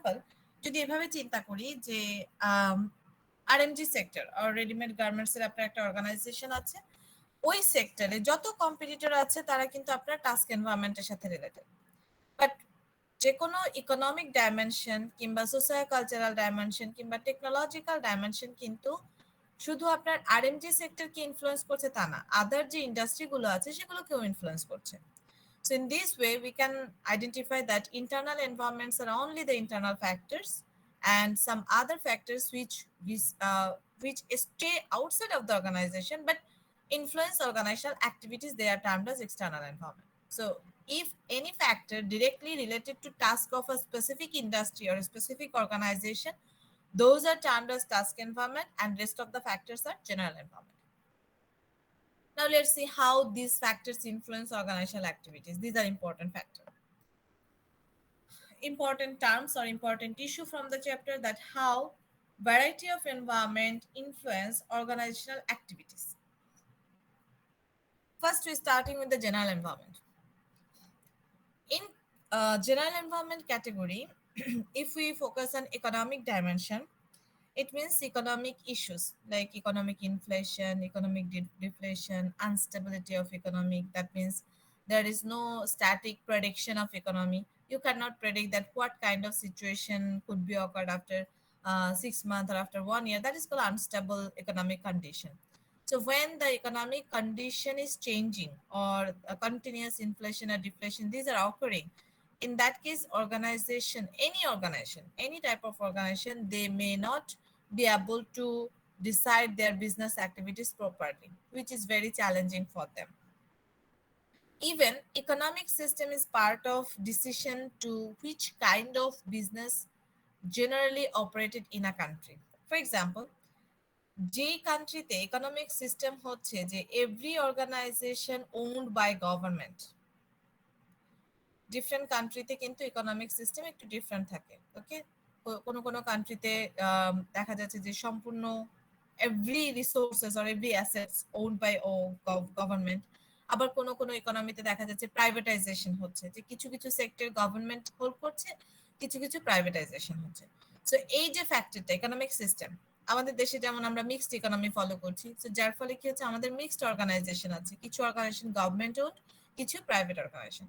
Example যদি এভাবে চিন্তা করি যে আরএমজি সেক্টর আর রেডিমেড গার্মেন্টসের আপনার একটা অর্গানাইজেশন আছে, ওই সেক্টরে যত কম্পিটিটর আছে তারা কিন্তু আপনার টাস্ক এনভায়রনমেন্টের সাথে রিলেটেড। বাট যে কোনো ইকোনমিক ডাইমেনশন কিংবা সোশিও কালচারাল ডাইমেনশন কিংবা টেকনোলজিক্যাল ডাইমেনশন কিন্তু শুধু আপনার আরএমজি সেক্টরকে ইনফ্লুয়েন্স করছে তা না, আদার যে ইন্ডাস্ট্রিগুলো আছে সেগুলোকেও ইনফ্লুয়েন্স করছে। So in this way, we can identify that internal environments are only the internal factors, and some other factors which stay outside of the organization but influence organizational activities, they are termed as external environment. So if any factor directly related to task of a specific industry or a specific organization, those are termed as task environment, and rest of the factors are general environment. Now let's see how these factors influence organizational activities. These are important factors. Important terms or important issue from the chapter, that how variety of environment influence organizational activities. First, we're starting with the general environment. In general environment category, if we focus on economic dimension, it means economic issues like economic inflation, economic deflation, instability of economic. That means there is no static prediction of economy. You cannot predict that what kind of situation could be occurred after 6 months or after 1 year. That is called unstable economic condition. So when the economic condition is changing or a continuous inflation or deflation, these are occurring. In that case, any type of organization, they may not be able to decide their business activities properly, which is very challenging for them. Even economic system is part of decision to which kind of business generally operated in a country. For example, যে কান্ট্রিতে economic system হচ্ছে যে every organization owned by government, different কান্ট্রিতে কিন্তু economic system একটু different থাকে। ওকে, কোনো কোনো কান্ট্রিতে দেখা যাচ্ছে যে সম্পূর্ণ every resources or every assets owned by government. আবার কোনো কোনো ইকোনমিতে দেখা যাচ্ছে প্রাইভেটাইজেশন হচ্ছে, যে কিছু কিছু সেক্টর গভর্নমেন্ট হোল্ড করছে, কিছু কিছু প্রাইভেটাইজেশন হচ্ছে। সো এই যে ফ্যাক্টরটা ইকোনমিক সিস্টেম, আমাদের দেশে যেমন আমরা মিক্সড ইকোনমি ফলো করছি, তো যার ফলে কি হচ্ছে আমাদের মিক্সড অর্গানাইজেশন আছে, কিছু অর্গানাইজেশন গভর্নমেন্ট ওন্ড, কিছু প্রাইভেট অর্গানাইজেশন।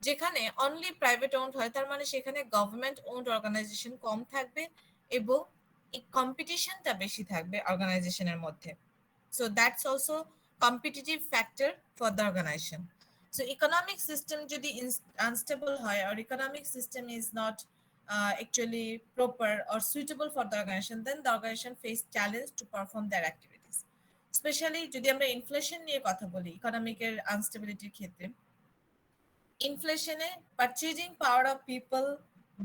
যেখানে অনলি প্রাইভেট ওন্ড হয় তার মানে সেখানে গভর্নমেন্ট ওন্ড অর্গানাইজেশন কম থাকবে এবং এই কম্পিটিশনটা বেশি থাকবে অর্গানাইজেশনের মধ্যে। So that's also competitive factor for the organization. So economic system যদি আনস্টেবল হয় আর economic system is not actually proper or suitable for the organization, then the organization face challenge to perform their activities. Specially যদি আমরা inflation নিয়ে কথা বলি ইকোনমিকের আনস্টেবিলিটির ক্ষেত্রে, ইনফ্লেশনে purchasing power of people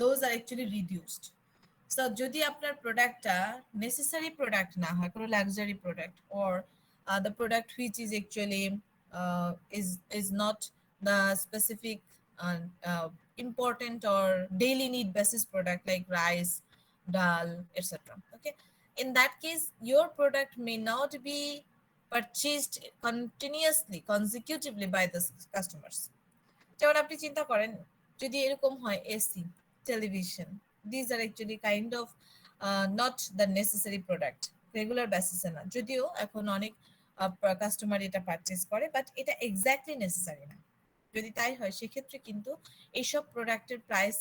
those are actually reduced. So যদি আপনার প্রোডাক্টটা নেসেসারি প্রোডাক্ট না হয়, কোনো luxury product or the product which is actually is not the specific important or daily need basis product like rice, dal, etc. Okay, in that case your product may not be purchased continuously consecutively by the customers. যেমন আপনি চিন্তা করেন যদি এরকম হয় AC, television, this are actually kind of not the necessary product, regular বেসিসে না, যদিও এখন অনেক কাস্টমার এটা পারচেজ করে, বাট এটা এক্স্যাক্টলি নেসেসারি না। যদি তাই হয় সেক্ষেত্রে কিন্তু এইসব প্রোডাক্টের প্রাইস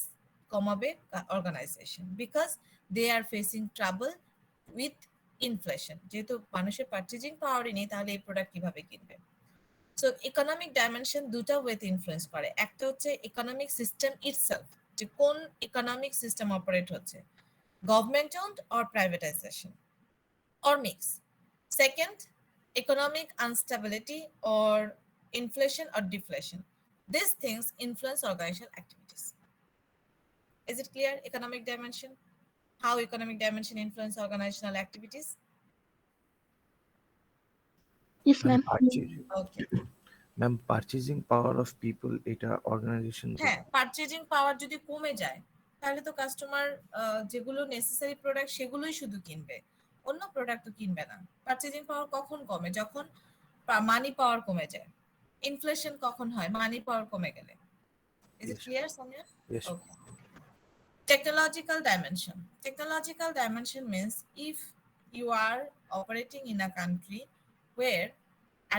কমাবে organization, because they are facing trouble with inflation. যেহেতু মানুষের পারচেজিং পাওয়ারই নেই, তাহলে এই প্রোডাক্ট কিভাবে কিনবে? সো ইকোনমিক ডাইমেনশন দুটা ওয়েতে ইনফ্লুয়েন্স করে। একটা হচ্ছে ইকোনমিক সিস্টেম ইটসেলফ, যে কোন ইকোনমিক সিস্টেম অপারেট হচ্ছে, government owned or privatization or mix. Second, economic instability or inflation or deflation. These things influence organizational activities. Is it clear? Economic dimension, how economic dimension influence organizational activities? Yes, ma'am. Okay. Ma'am, purchasing power of people এটা organisation, হ্যাঁ, purchasing পাওয়ার যদি কমে যায় তাহলে তো customer যেগুলো necessary product সেগুলোই শুধু কিনবে, অন্য প্রোডাক্ট তো কিনবে না। পারচেজিং পাওয়ার কখন কমে? যখন মানি পাওয়ার কমে যায়। ইনফ্লেশন কখন হয়? মানি পাওয়ার কমে গেলে। Is it clear, Sonia? Yes. Okay. Technological dimension. Technological dimension means if you are operating in a country where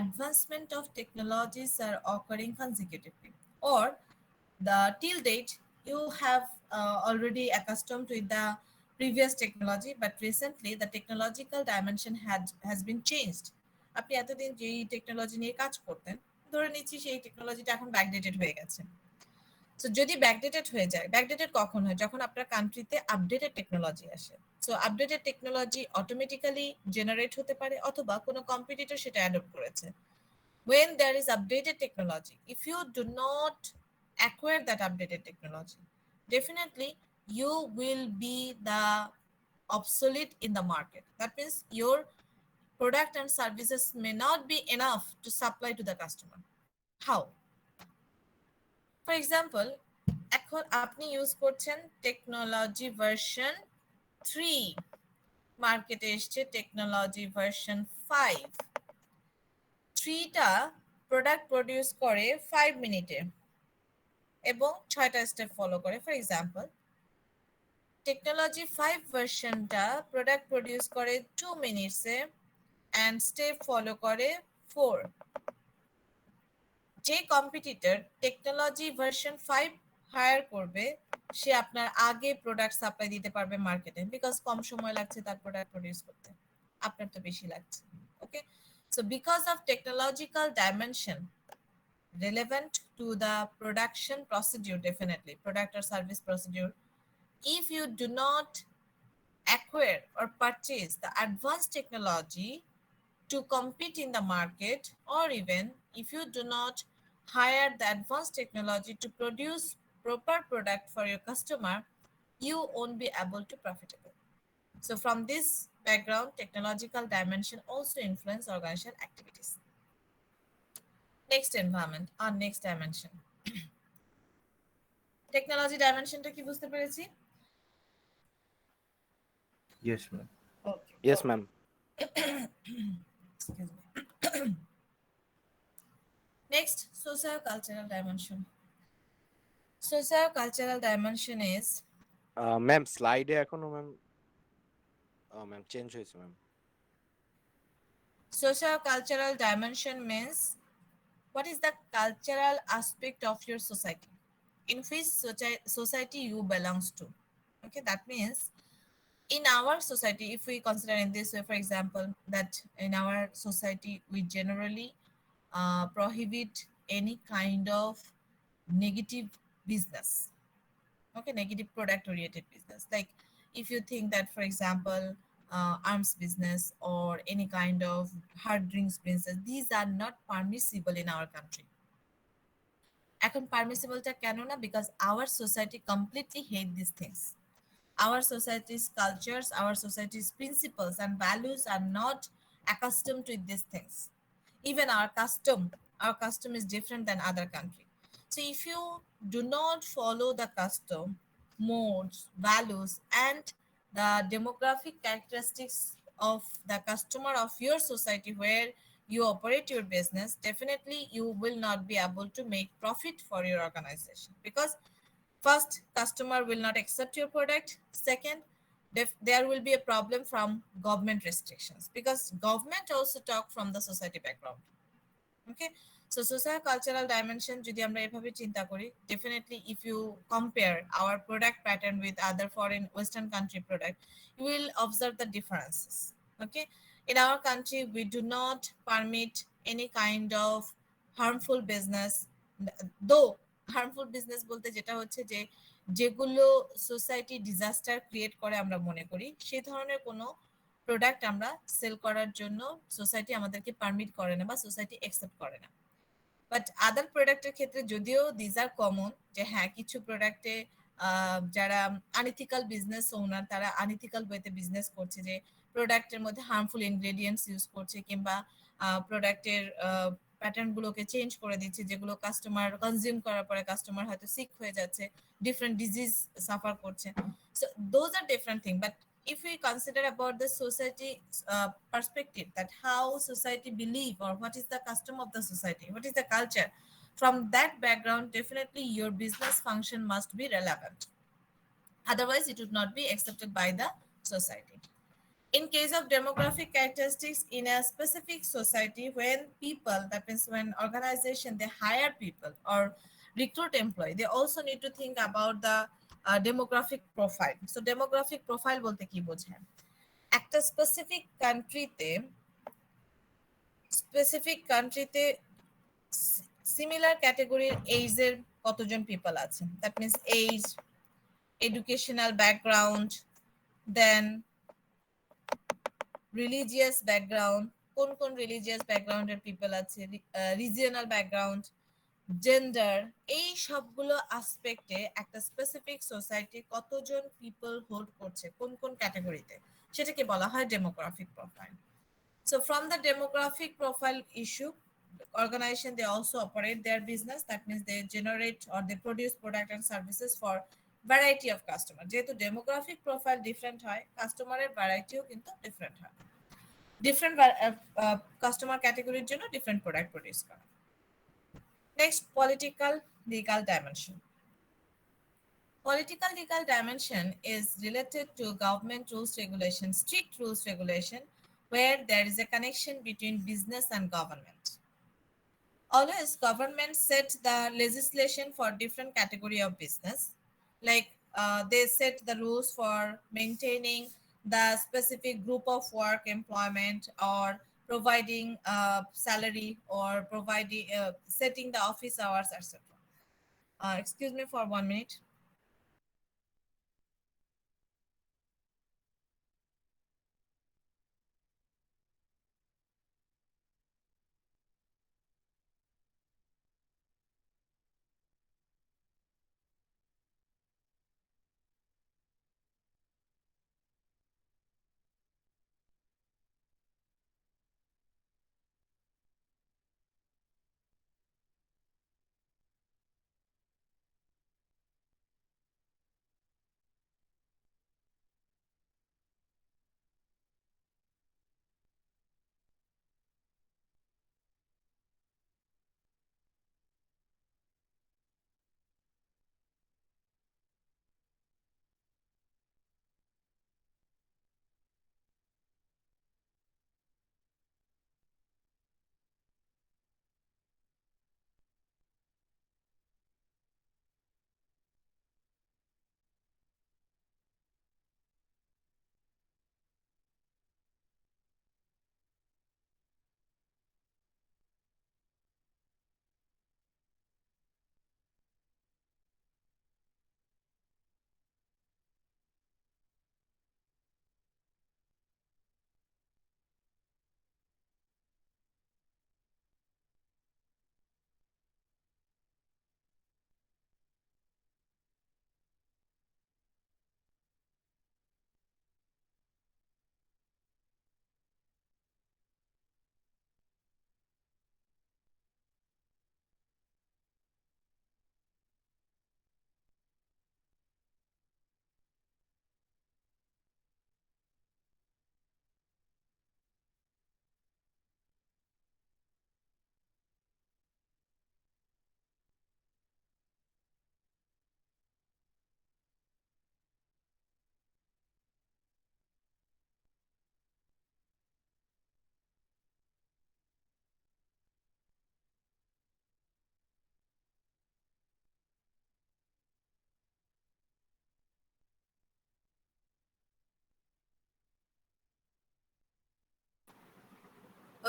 advancement of technologies are occurring consecutively, or the till date you have already accustomed with the previous technology, but recently the technological dimension has been changed. আপনি এতদিন যেই technology নিয়ে কাজ করতেন, ধরে নিচ্ছি সেই টেকনোলজিটা এখন ব্যাকডেটেড হয়ে গেছে। সো যদি ব্যাকডেটেড হয়ে যায়, ব্যাকডেটেড কখন হয়? যখন আপনার কান্ট্রিতে আপডেটেড টেকনোলজি আসে। So updated technology automatically generate হতে পারে, অথবা কোনো কম্পিটিটর সেটা অ্যাডপ্ট করেছে। When there is updated technology, if you do not acquire that updated technology, definitely you will be the obsolete in the market. That means your product and services may not be enough to supply to the customer. How? For example, এখন আপনি use করছেন technology version 3, মার্কেটে এসছে technology version 5। 3টা product produce করে 5 মিনিটে এবং 6টা স্টেপ ফলো করে। ফর এক্সাম্পল, টেকনোলজি 5 ভার্সনটা প্রোডাক্ট প্রডিউস করে 2 মিনিটসে অ্যান্ড স্টেপ ফলো করে 4। যে কম্পিটিটর টেকনোলজি ভার্সন 5 হায়ার করবে, সে আপনার আগে প্রোডাক্ট সাপ্লাই দিতে পারবে মার্কেটে, বিকজ কম সময় লাগছে তার প্রোডাক্ট প্রডিউস করতে, আপনার তো বেশি লাগছে। Okay, so because of technological dimension relevant to the production procedure, definitely product or service procedure, if you do not acquire or purchase the advanced technology to compete in the market, or even if you do not hire the advanced technology to produce proper product for your customer, you won't be able to profitable. So from this background, technological dimension also influence organization activities. Next environment or next dimension. Technology ডাইমেনশনটা কি বুঝতে পেরেছি? Yes, ma'am. Okay, Yes, ma'am. excuse me. Next, socio-cultural dimension. Socio-cultural dimension is Ma'am, slide এখনো ma'am ma'am change হয়েছে ma'am. socio-cultural dimension means what is the cultural aspect of your society, in which society you belongs to. Okay, that means in our society, if we consider in this way, for example, that in our society we generally prohibit any kind of negative business. Okay, negative product oriented business, like if you think that, for example, arms business or any kind of hard drinks business, these are not permissible in our country. এখন পারমিসিবলটা কেন না? Because our society completely hate this things. Our society's cultures, our society's principles and values are not accustomed to these things. Even our custom is different than other country. So if you do not follow the custom, modes, values, and the demographic characteristics of the customer of your society where you operate your business, definitely you will not be able to make profit for your organization, because first, customer will not accept your product. Second, there will be a problem from government restrictions, because government also talk from the society background. Okay, so socio-cultural dimension যদি আমরা এভাবে চিন্তা করি, definitely if you compare our product pattern with other foreign western country product, you will observe the differences. Okay, in our country we do not permit any kind of harmful business, though harmful business বলতে যেটা হচ্ছে যে যেগুলো society disaster create করে আমরা মনে করি, সেই ধরনের কোনো প্রোডাক্ট আমরা সেল করার জন্য সোসাইটি আমাদেরকে পারমিট করে না বা সোসাইটি অ্যাকসেপ্ট করে না। বাট আদার প্রোডাক্টের ক্ষেত্রে যদিও দিজ আর কমন, যে হ্যাঁ কিছু প্রোডাক্টে যারা আনইথিক্যাল বিজনেস ওনার, তারা আনইথিক্যাল ওয়েতে বিজনেস করছে, যে প্রোডাক্টের মধ্যে হার্মফুল ইনগ্রেডিয়েন্টস ইউজ করছে, কিংবা প্রোডাক্টের প্যাটার্নগুলোকে চেঞ্জ করে দিচ্ছে, যেগুলো কাস্টমার কনজিউম করার পরে কাস্টমার হয়তো সিক হয়ে যাচ্ছে, ডিফারেন্ট ডিজিজ সাফার করছে। So those are different thing. But if we consider about the society perspective, that how society believe or what is the custom of the society, what is the culture, from that background definitely your business function must be relevant. Otherwise, it would not be accepted by the society. In case of demographic characteristics in a specific society, when people, that means when organization, they hire people or recruit employee, they also need to think about the demographic profile. So demographic profile বলতে কি বোঝায়? একটা specific কান্ট্রিতে similar ক্যাটাগরির এইজের কতজন people আছেন, that means age, educational background, then religious background, কোন কোন রিলিজিয়াস ব্যাকগ্রাউন্ডের পিপল আছে, রিজিয়নাল ব্যাকগ্রাউন্ড, জেন্ডার, এই সবগুলো আসপেক্টে একটা স্পেসিফিক সোসাইটি কতজন পিপল হোল্ড করছে কোন কোন ক্যাটাগরিতে, সেটাকে বলা হয় demographic profile. So from the demographic profile issue, organization, they also operate their business. That means they generate or they produce product and services for variety of customer. যেহেতু demographic profile different হয়, কাস্টমারের ভ্যারাইটিও কিন্তু different হয়. Different customer ক্যাটাগরির জন্য different product produce করা. Next, political legal dimension. Political legal dimension is related to government rules regulation, strict rules regulation, where there is a connection between business and government. Always government set the legislation for different category of business. Like they set the rules for maintaining the specific group of work employment, or providing salary, or providing setting the office hours, etc. Excuse me for 1 minute.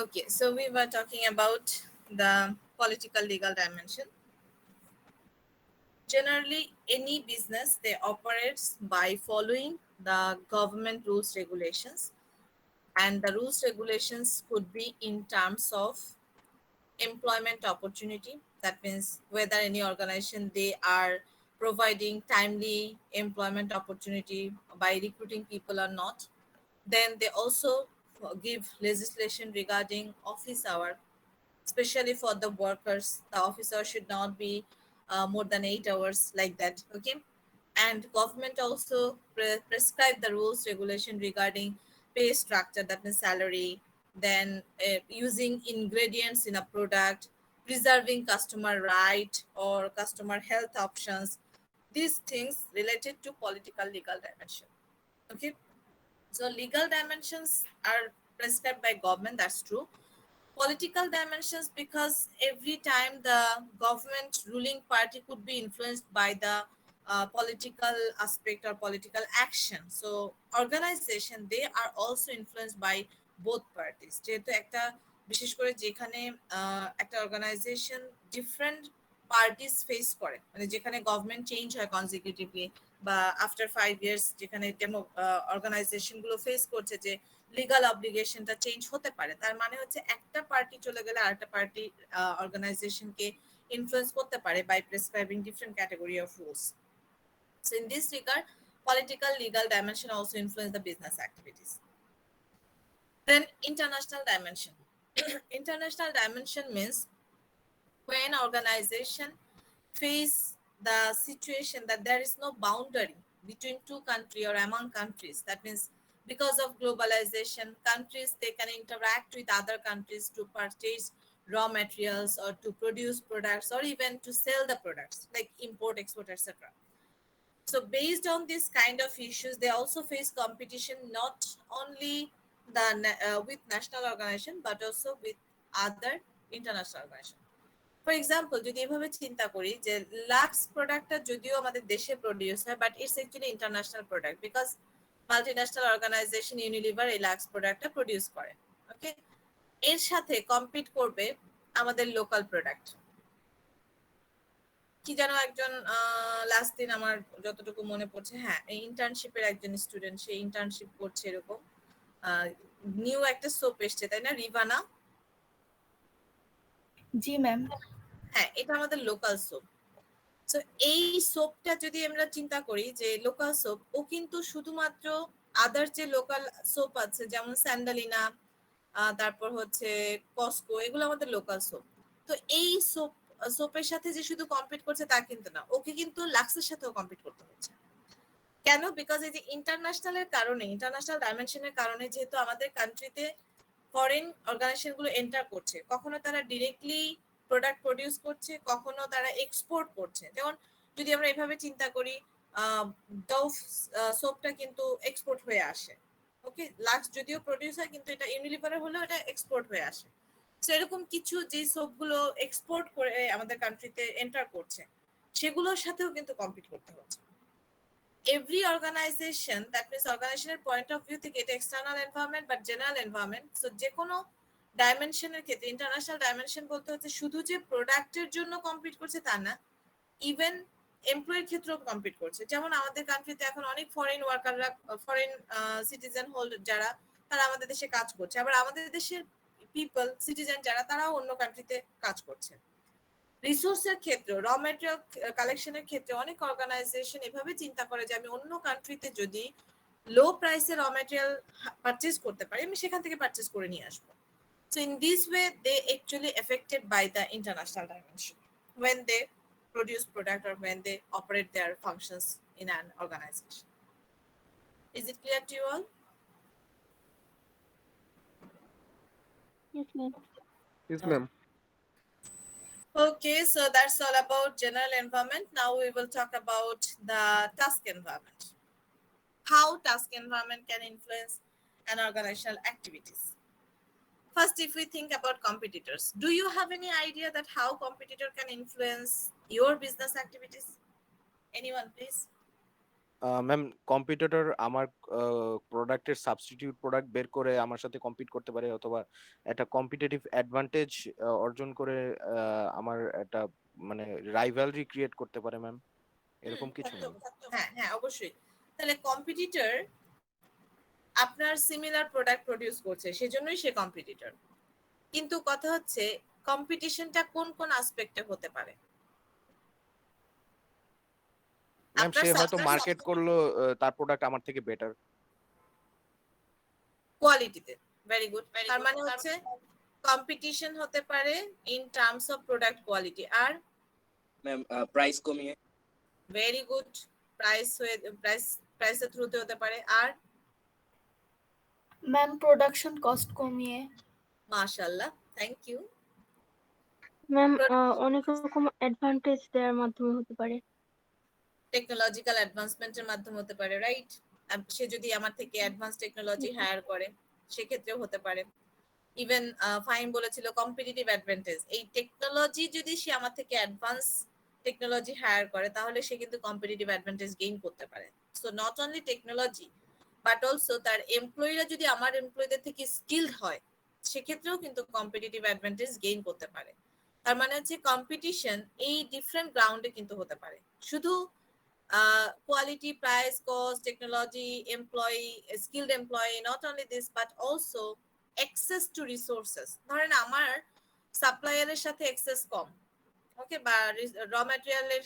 Okay, so we were talking about the political legal dimension. Generally, any business, they operates by following the government rules regulations, and the rules regulations could be in terms of employment opportunity. That means whether any organization, they are providing timely employment opportunity by recruiting people or not. Then they also give legislation regarding office hour, especially for the workers. The officer should not be more than 8 hours, like that. Okay. And government also prescribe the rules regulation regarding pay structure, that means salary, then using ingredients in a product, preserving customer right or customer health options, these things related to political legal dimension. Okay, so legal dimensions are prescribed by government, that's true. Political dimensions, because every time the government ruling party could be influenced by the political aspect or political action, so organization they are also influenced by both parties, যেহেতু একটা বিশেষ করে যেখানে একটা organisation different parties face করে, মানে যেখানে government change হয় কনজিকিউটিভলি বা আফটার 5 ইয়ার্স, যেখানে ডেমো অর্গানাইজেশন গুলো ফেস করছে যে লিগাল অব্লিগেশনটা চেঞ্জ হতে পারে, তার মানে হচ্ছে একটা পার্টি চলে গেলে আরেকটা পার্টি অর্গানাইজেশনকে ইনফ্লুয়েন্স করতে পারে by prescribing different category of rules. So in this regard, political legal dimension also influence the business activities. Then international dimension. International dimension means when organization face the situation that there is no boundary between two countries or among countries. That means because of globalization, countries they can interact with other countries to purchase raw materials or to produce products or even to sell the products like import, export, etc. So based on this kind of issues, they also face competition not only with national organization but also with other international organization. For example যদি এভাবে চিন্তা করি যে lux প্রোডাক্টটা যদিও আমাদের দেশে produce হয় but it's actually international product because multinational organization Unilever এই লাক্স প্রোডাক্টটা প্রডিউস করে। ওকে, এর সাথে কম্পিট করবে আমাদের লোকাল প্রোডাক্ট। কি যেন একজন লাস্ট দিন আমার যতটুকু মনে পড়ছে, হ্যাঁ এই ইন্টার্নশিপের একজন স্টুডেন্ট, সে ইন্টার্নশিপ করছে এরকম নিউ একটা সোপ এসছে তাই না, রিভানা? জি ম্যাম। হ্যাঁ, এটা আমাদের লোকাল সোপ। সো এই সোপটা যদি আমরা চিন্তা করি যে লোকাল সোপ, ও কিন্তু শুধুমাত্র আদার যে লোকাল সোপ আছে যেমন স্যান্ডালিনা, তারপর হচ্ছে কসকো, এগুলো আমাদের লোকাল সোপ। তো এই সোপের সাথে যে শুধু কম্পিট করছে তা কিন্তু না, ওকে কিন্তু লাক্সের সাথেও কম্পিট করতে হচ্ছে। কেন? বিকজ এই যে ইন্টারন্যাশনালের কারণে, ইন্টারন্যাশনাল ডাইমেনশনের কারণে যেহেতু আমাদের কান্ট্রিতে ফরেন অর্গানাইজেশন গুলো এন্টার করছে, কখনো তারা ডিরেক্টলি প্রোডাক্ট প্রডিউস করছে, কখনো তারা এক্সপোর্ট করছে। যেমন যদি আমরা এভাবে চিন্তা করি, ডভ সোপটা কিন্তু এক্সপোর্ট হয়ে আসে। ওকে, লাক্স যদিও প্রডিউস হয় কিন্তু এটা ইউনিলিভারের হলেও এটা এক্সপোর্ট হয়ে আসে। তো এরকম কিছু যে সোপগুলো এক্সপোর্ট করে আমাদের কান্ট্রিতে এন্টার করছে, সেগুলোর সাথেও কিন্তু কম্পিট করতে হচ্ছে। এভরি অর্গানাইজেশন, দ্যাট মিনস অর্গানাইজেশনের পয়েন্ট অফ ভিউ থেকে এটা এক্সটার্নাল এনভায়রনমেন্ট বা জেনারেল এনভায়রনমেন্ট। সো যে কোনো ডাইমেনশনের ক্ষেত্রে ইন্টারন্যাশনাল ডাইমেনশন বলতে হচ্ছে শুধু যে প্রোডাক্টের জন্য কম্পিট করছে তা না, ইভেন এমপ্লয়ের ক্ষেত্রেও কম্পিট করছে। যেমন আমাদের কান্ট্রিতে এখন অনেক ফরেন ওয়ার্কাররা, ফরেন সিটিজেন হোল্ডার যারা, তারা আমাদের দেশে কাজ করছে, আবার আমাদের দেশের পিপল সিটিজেন যারা, তারাও অন্য কান্ট্রিতে কাজ করছে। রিসোর্সের ক্ষেত্রে, র ম্যাটেরিয়াল কালেকশনের ক্ষেত্রে অনেক অর্গানাইজেশন এভাবে চিন্তা করে যে আমি অন্য কান্ট্রিতে যদি লো প্রাইসে র ম্যাটেরিয়াল পারচেজ করতে পারি, আমি সেখান থেকে পারচেজ করে নিয়ে আসবো। So in this way, they actually affected by the international dimension when they produce product or when they operate their functions in an organization. Is it clear to you all? Yes, ma'am. Yes, ma'am. Okay, so that's all about general environment. Now we will talk about the task environment. How task environment can influence an organizational activities. First, if we think about competitors, do you have any idea that how competitor can influence your business activities? Anyone, please? Ma'am, competitor আমার প্রোডাক্টের substitute product বের করে আমার সাথে compete করতে পারে, অথবা একটা কম্পিটিটিভ অ্যাডভান্টেজ অর্জন করে আমার একটা মানে রাইভালরি ক্রিয়েট করতে পারে ম্যাম, এরকম কিছু ম্যাম? হ্যাঁ হ্যাঁ, অবশ্যই। তাহলে কম্পিটিটর আপনার সিমিলার প্রোডাক্ট প্রডিউস করছে, সেজন্যই সে কম্পিটিটর। কিন্তু কথা হচ্ছে কম্পিটিশনটা কোন কোন অ্যাসপেক্টে হতে পারে? ম্যাম, সে হয়তো মার্কেট করলো তার প্রোডাক্ট আমার থেকে বেটার কোয়ালিটিতে। Very good. তার মানে হচ্ছে কম্পিটিশন হতে পারে in terms of product quality. আর ম্যাম প্রাইস কমিয়ে। Very good. প্রাইসের থ্রুতে হতে পারে। আর ম্যাম প্রোডাকশন কস্ট কমিয়ে। মাশাআল্লাহ, থ্যাংক ইউ। ম্যাম অনেক রকম অ্যাডভান্টেজ দেওয়ার মাধ্যমে হতে পারে। টেকনোলজিক্যাল অ্যাডভান্সমেন্টের মাধ্যমে হতে পারে, রাইট? সে যদি আমার থেকে অ্যাডভান্স টেকনোলজি হায়ার করে সেক্ষেত্রেও হতে পারে। ইভেন ফাইন বলেছিল কম্পিটিটিভ অ্যাডভান্টেজ, এই টেকনোলজি যদি সে আমার থেকে অ্যাডভান্স টেকনোলজি হায়ার করে তাহলে সে কিন্তু কম্পিটিটিভ অ্যাডভান্টেজ গেইন করতে পারে। So not only technology but also তার এমপ্লয়িরা যদি আমার এমপ্লয়ীদের থেকে স্কিলড হয় সেক্ষেত্রেও কিন্তু কম্পিটিটিভ অ্যাডভান্টেজ গেইন করতে পারে। তার মানে হচ্ছে কম্পিটিশন এই ডিফারেন্ট গ্রাউন্ডে কিন্তু হতে পারে, শুধু quality, price, cost, technology, employee, skilled employee, not only this but also access to resources. ধরেন আমার সাপ্লায়ারের সাথে অ্যাক্সেস কম, ওকে, বা র ম্যাটেরিয়ালের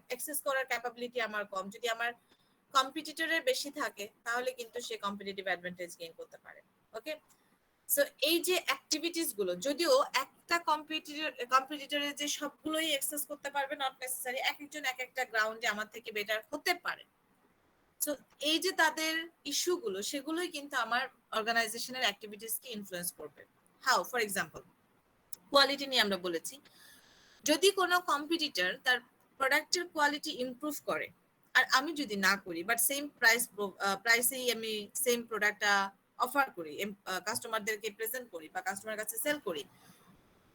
অ্যাক্সেস করার ক্যাপাবিলিটি আমার কম, যদি আমার কম্পিটিটরের বেশি থাকে তাহলে কিন্তু সে কম্পিটিটিভ অ্যাডভান্টেজ গেইন করতে পারে। ওকে, সো এই যে অ্যাক্টিভিটিস গুলো, যদিও একটা কম্পিটিটরের যে সবগুলোই অ্যাক্সেস করতে পারবে নট নেসেসারি, এক একজন এক একটা গ্রাউন্ডে আমার থেকে বেটার হতে পারে। সো এই যে তাদের ইস্যুগুলো সেগুলোই কিন্তু আমার অর্গানাইজেশনের অ্যাক্টিভিটিসকে ইনফ্লুয়েন্স করবে। হাউ, ফর এক্সাম্পল কোয়ালিটি নিয়ে আমরা বলেছি, যদি কোনো কম্পিটিটর তার প্রোডাক্টের কোয়ালিটি ইমপ্রুভ করে আর আমি যদি না করি বাট সেম প্রাইসেই আমি সেম প্রোডাক্টটা অফার করি, কাস্টমারদেরকে প্রেজেন্ট করি বা কাস্টমার কাছে সেল করি,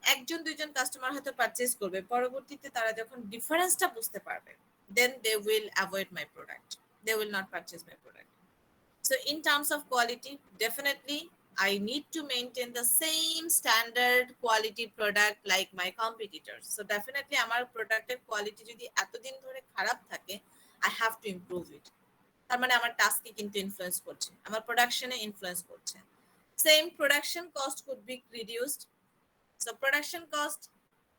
একজন দুইজন কাস্টমার হয়তো পারচেজ করবে, পরবর্তীতে তারা যখন ডিফারেন্সটা বুঝতে পারবে then they will avoid my product, they will not purchase my product. So in terms of quality, definitely I need to maintain the same standard quality product like my competitors. So definitely আমার প্রোডাক্টের quality যদি এতদিন ধরে খারাপ থাকে, I have to improve it. তার মানে আমার টাস্কে কিন্তু ইনফ্লুয়েন্স করছে, আমার প্রোডাকশনে ইনফ্লুয়েন্স করছে। Same production cost could be reduced. So production cost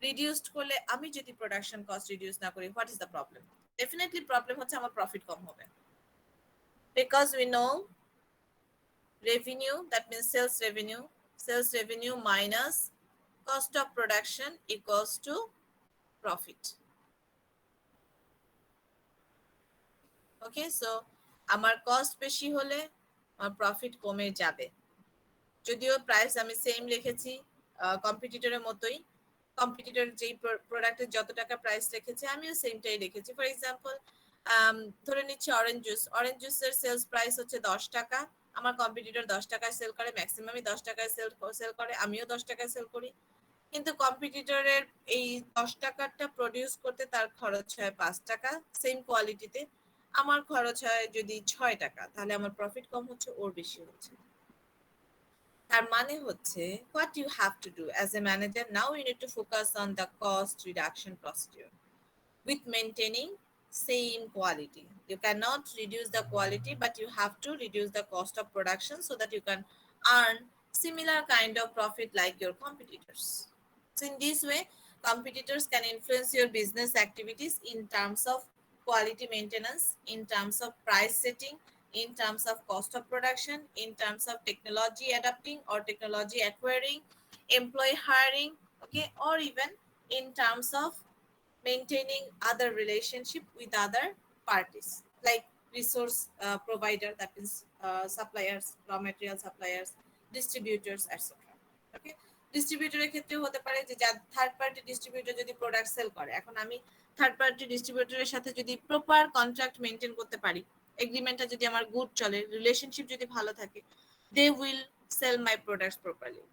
reduced করলে, আমি যদি প্রোডাকশন কস্ট রিডিউস না করি, what is the problem? Definitely problem হচ্ছে আমার প্রফিট কম হবে। Because we know revenue, that means sales revenue minus cost of production equals to profit. Okay, so আমার cost বেশি হলে আমার প্রফিট কমে যাবে, যদিও প্রাইস আমি সেম রেখেছি কম্পিটিটরের মতোই, কম্পিটিটর যেই প্রোডাক্টের যত টাকা প্রাইস রেখেছে আমিও সেমটাই রেখেছি। ফর এক্সাম্পল ধরে নিচ্ছি অরেঞ্জ জুসের সেলস প্রাইস হচ্ছে 10 টাকা, আমার কম্পিটিটর 10 টাকায় সেল করে, ম্যাক্সিমামই 10 টাকায় সেল করে, আমিও 10 টাকায় সেল করি, কিন্তু কম্পিটিটরের এই 10 টাকাটা প্রডিউস করতে তার খরচ হয় 5 টাকা সেম কোয়ালিটিতে, আমার খরচ হয় যদি 6 টাকা, তাহলে আমার প্রফিট কম হচ্ছে, ওর বেশি হচ্ছে। তার মানে হচ্ছে what you have to do as a manager, now you need to focus on the cost reduction procedure with maintaining same quality. You cannot reduce the quality, but you have to reduce the cost of production so that you can earn similar kind of profit like your competitors. So in this way, competitors can influence your business activities in terms of quality maintenance, in terms of price setting, in terms of cost of production, in terms of technology adapting or technology acquiring, employee hiring, okay, or even in terms of maintaining other relationship with other parties like resource provider, that means suppliers, raw material suppliers, distributors, etc. Okay, ডিস্ট্রিবিউটরের ক্ষেত্রে হতে পারে যে third party distributor যদি product sell করে, এখন আমি third party ডিস্ট্রিবিউটরের সাথে যদি প্রপার কন্ট্রাক্ট মেনটেন করতে পারি, এগ্রিমেন্টটা যদি আমার গুড চলে, রিলেশনশিপ যদি ভালো থাকে, they will sell my products properly.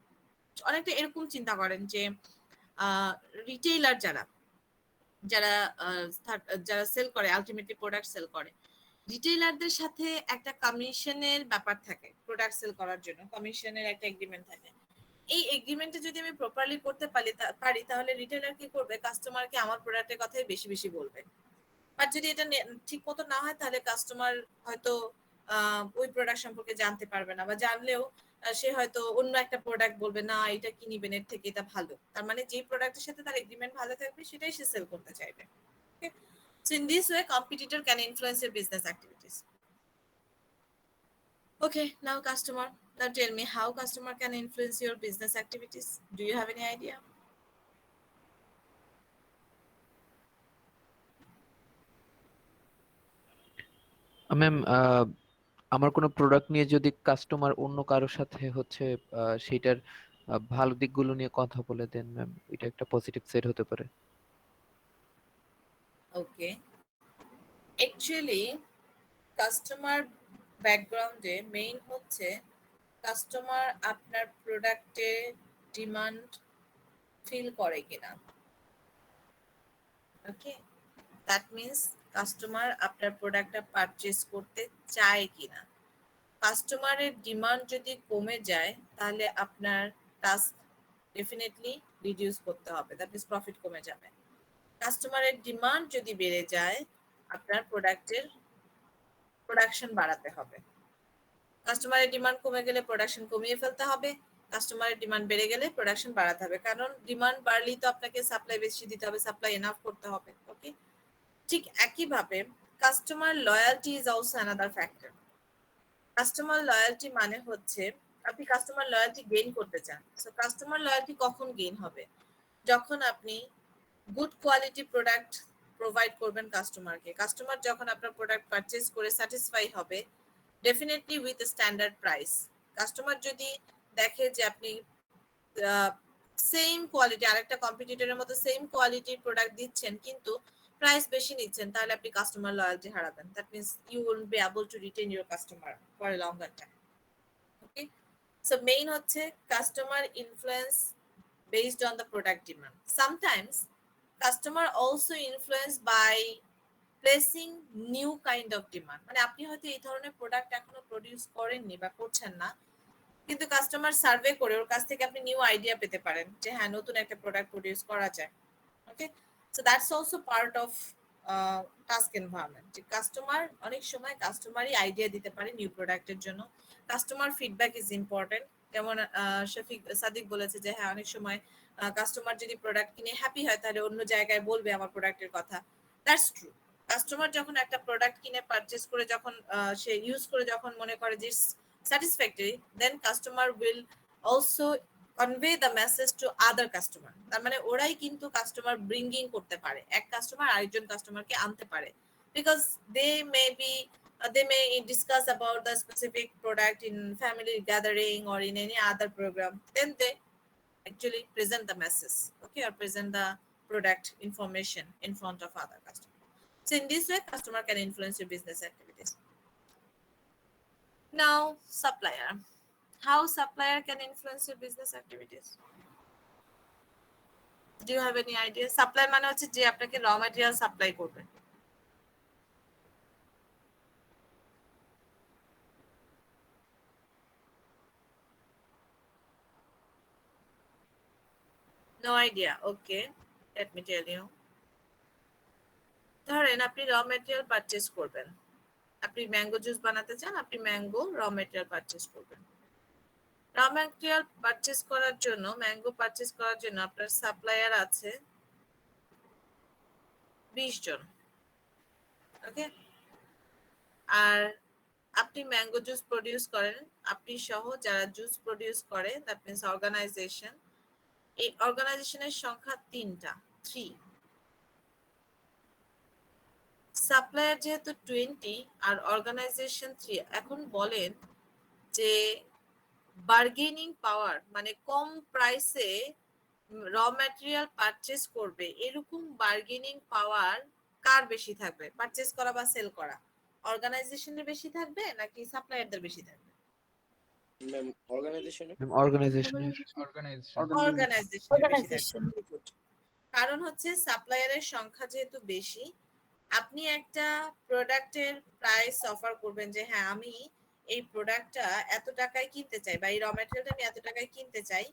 অনেকটা এরকম চিন্তা করেন যে রিটেইলার যারা যারা সেল করে, আলটিমেটলি প্রোডাক্ট সেল করে, রিটেইলারদের সাথে একটা কমিশনের ব্যাপার থাকে, প্রোডাক্ট সেল করার জন্য কমিশনের একটা এগ্রিমেন্ট থাকে। এই এগ্রিমেন্টে যদি আমি প্রপারলি করতে পারি তাহলে রিটেইলার কি করবে, কাস্টমারকে আমার প্রোডাক্টের কথাই বেশি বেশি বলবে। বাট যদি এটা ঠিক মতো না হয় তাহলে কাস্টমার হয়তো ওই প্রোডাক্ট সম্পর্কে জানতে পারবে না, বা জানলেও সে হয়তো অন্য একটা প্রোডাক্ট বলবে, না এটা কি নিবেন, এর থেকে এটা ভালো। তার মানে যে প্রোডাক্টের সাথে তার এগ্রিমেন্ট ভালো থাকবে সেটাই সে সেল করতে চাইবে। Okay? So in this way, competitor can influence your business activities. Okay, now customer. Now tell me how customer can influence your business activities. Do you have any idea? Ma'am, আমার কোনো product নিয়ে যদি customer অন্য কারোর সাথে হচ্ছে সেইটার ভালো দিকগুলো নিয়ে কথা বলে দেন ম্যাম, এটা একটা পজিটিভ সাইড হতে পারে। Okay. অ্যাকচুয়ালি কাস্টমার ব্যাকগ্রাউন্ডে মেইন হচ্ছে কাস্টমার আপনার প্রোডাক্টে ডিমান্ড ফিল করে কিনা। ওকে, দ্যাট মিন্স কাস্টমার আপনার প্রোডাক্টটা পারচেজ করতে চায় কিনা। কাস্টমারের ডিমান্ড যদি কমে যায় তাহলে আপনার টাস্ক ডেফিনেটলি রিডিউস করতে হবে, দ্যাট মিন্স প্রফিট কমে যাবে। কাস্টমারের ডিমান্ড যদি বেড়ে যায় আপনার প্রোডাক্টের প্রোডাকশন বাড়াতে হবে। কাস্টমারের ডিমান্ড কমে গেলে প্রোডাকশন কমিয়ে ফেলতে হবে, কাস্টমারের ডিমান্ড বেড়ে গেলে প্রোডাকশন বাড়াতে হবে, কারণ ডিমান্ড বাড়লেই তো আপনাকে সাপ্লাই বেশি দিতে হবে, সাপ্লাই এনাফ করতে হবে। ওকে, ঠিক একইভাবে customer loyalty is also another factor. Customer loyalty মানে হচ্ছে আপনি কাস্টমার লয়্যালটি গেইন করতে চান। সো কাস্টমার লয়্যালটি কখন গেইন হবে? যখন আপনি গুড কোয়ালিটি প্রোডাক্ট প্রোভাইড করবেন কাস্টমারকে। কাস্টমার যখন আপনার প্রোডাক্ট পারচেজ করে স্যাটিসফাই হবে definitely with standard price. Customer যদি দেখে যে আপনি সেম কোয়ালিটি আরেকটা কম্পিটিটরের মতো সেম কোয়ালিটির প্রোডাক্ট দিচ্ছেন কিন্তু প্রাইস বেশি নিচ্ছেন, তাহলে আপনি কাস্টমার লয়্যালটি হারাবেন। That means you will be able to retain your customer for a longer time. Okay, so main হচ্ছে customer influence based on the product demand. Sometimes customer also influenced by placing new kind of demand. মানে আপনি হয়তো এই ধরনের product এখনো produce করেননি বা করছেন না, কিন্তু কাস্টমার সার্ভে করে ওর কাছ থেকে আপনি নিউ আইডিয়া পেতে পারেন যে হ্যাঁ নতুন একটা প্রোডাক্ট প্রডিউস করা যায়। Okay, so that's also part of task environment. যে কাস্টমার অনেক সময় কাস্টমারই আইডিয়া দিতে পারে নিউ প্রোডাক্টের জন্য। Customer feedback is important. যেমন শফিক সাদিক বলেছে যে হ্যাঁ অনেক সময় কাস্টমার যদি প্রোডাক্ট কিনে হ্যাপি হয় তাহলে অন্য জায়গায় বলবে আমার প্রোডাক্টের কথা। That's true. কাস্টমার যখন একটা প্রোডাক্ট কিনে পারচেজ করে যখন সে ইউজ করে যখন মনে করে যে satisfactory, then customer will also convey the message to other customer. তার মানে ওরাই কিন্তু কাস্টমার ব্রিঙ্গিং করতে পারে, এক কাস্টমার আরেকজন কাস্টমারকে আনতে পারে, because they may be they may discuss about the specific product in family gathering or in any other program, then they actually present the message, okay, or present the product information in front of other customers. So in this way customer can influence your business activities. Now supplier, how supplier can influence your business activities? Do you have any idea? Supplier মানে হচ্ছে যে আপনাকে র material supply করবে। No idea. Okay, let me tell you. ধরেন আপনি র material purchase করবেন, আপনি ম্যাঙ্গো জুস বানাতে চান, আপনি ম্যাঙ্গো র ম্যাটেরিয়াল পারচেজ করবেন। র ম্যাটেরিয়াল পারচেজ করার জন্য ম্যাঙ্গো পারচেজ করার জন্য আপনার সাপ্লায়ার আছে 20 জন। ওকে, আর আপনি ম্যাঙ্গো জুস প্রডিউস করেন, আপনি সহ যারা জুস প্রডিউস করে, দ্যাট মিন্স অর্গানাইজেশন। এই অর্গানাইজেশনের সংখ্যা 3টা, 3। সাপ্লায়ার যেহেতু 20 আর অর্গানাইজেশন 3, এখন বলেন যে বার্গেনিং পাওয়ার মানে কম প্রাইসে র ম্যাটেরিয়াল পারচেজ করবে এরকম বার্গেনিং পাওয়ার কার বেশি থাকবে? পারচেজ করা বা সেল করা অর্গানাইজেশনের বেশি থাকবে নাকি সাপ্লায়ারদের বেশি থাকবে? ম্যাম অর্গানাইজেশনে অর্গানাইজেশনের অর্গানাইজেশনের বেশি থাকবে। কারণ হচ্ছে সাপ্লায়ারের সংখ্যা যেহেতু বেশি, আপনি একটা প্রোডাক্টের প্রাইস অফার করবেন যে হ্যাঁ আমি এই প্রোডাক্টটা এত টাকায় কিনতে চাই বা এই র ম্যাটেরিয়ালটা আমি এত টাকায় কিনতে চাই।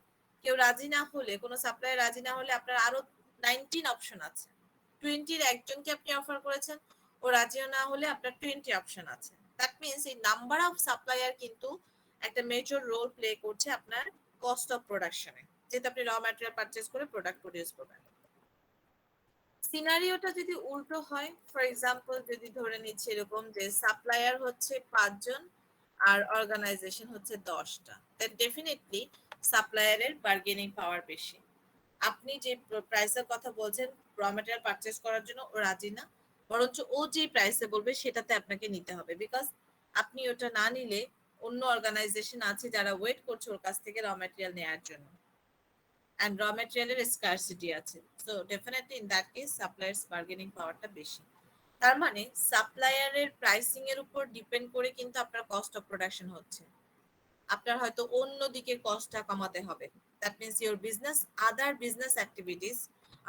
কেউ রাজি না হলে, কোনো সাপ্লায়ার রাজি না হলে আপনার আরো 19 অপশন আছে। 20-র একজনকে আপনি অফার করেছেন, ও রাজি না হলে আপনার 20 অপশন আছে। দ্যাট মিন্স এই নাম্বার অফ সাপ্লায়ার কিন্তু একটা মেজর রোল প্লে করছে আপনার কস্ট অফ প্রোডাকশনে, যেহেতু আপনি র ম্যাটেরিয়াল পারচেজ করে প্রোডাক্ট প্রডিউস করবেন। সিনারিওটা যদি উল্টো হয়, ফর এক্সাম্পল যদি ধরে নিচ্ছি এরকম যে সাপ্লায়ার হচ্ছে 5 জন আর অর্গানাইজেশন হচ্ছে 10টা, দেন ডেফিনেটলি সাপ্লায়ারের বার্গেনিং পাওয়ার বেশি। আপনি যে প্রাইসের কথা বলছেন র ম্যাটেরিয়াল পারচেজ করার জন্য, ও রাজি না, বরঞ্চ ও যে প্রাইসে বলবে সেটাতে আপনাকে নিতে হবে, বিকজ আপনি ওটা না নিলে অন্য অর্গানাইজেশন আছে যারা ওয়েট করছে ওর কাছ থেকে র ম্যাটেরিয়াল নেওয়ার জন্য, and raw material scarcity আছে। So definitely in that case suppliers bargaining power টা বেশি। তার মানে সাপ্লায়ারের প্রাইসিং এর উপর ডিপেন্ড করে কিন্তু আপনার কস্ট অফ প্রোডাকশন হচ্ছে। আপনার হয়তো অন্য দিকে কস্টটা কমাতে হবে। That means your business other business activities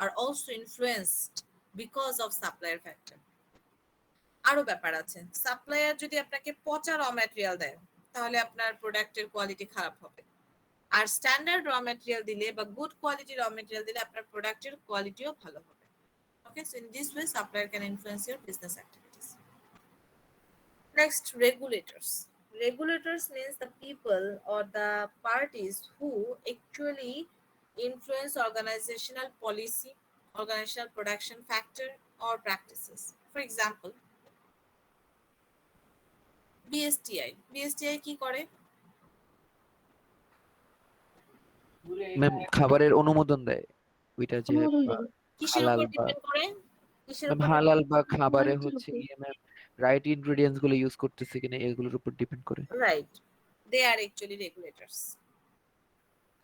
are also influenced because of supplier factor. আরো ব্যাপার আছে, সাপ্লায়ার যদি আপনাকে পচা র ম্যাটেরিয়াল দেয় তাহলে আপনার প্রোডাক্টের কোয়ালিটি খারাপ হবে, আর স্ট্যান্ডার্ড র ম্যাটেরিয়াল দিলে বা গুড কোয়ালিটি র ম্যাটেরিয়াল দিলে আপনার প্রোডাক্টের কোয়ালিটিও ভালো হবে। Okay, so in this way supplier can influence your business activities. Next, regulators. Regulators means the people or the parties who actually influence organizational policy, organizational production factor or practices. For example, BSTI. BSTI কি করে? Ma'am খাবারের অনুমোদন দেয়, ওইটা যে অনুমোদন দেন। কিসের হালাল উপর বা ডিপেন্ড করে? কিসের ম্যাম উপর হালাল বা খাবারে Quality-র হচ্ছে উপর। গিয়ে ম্যাম রাইট ইনগ্রেডিয়েন্টস গুলো ইউজ করতেছে কিনা এগুলোর উপর ডিপেন্ড করে। Right. They are actually regulators.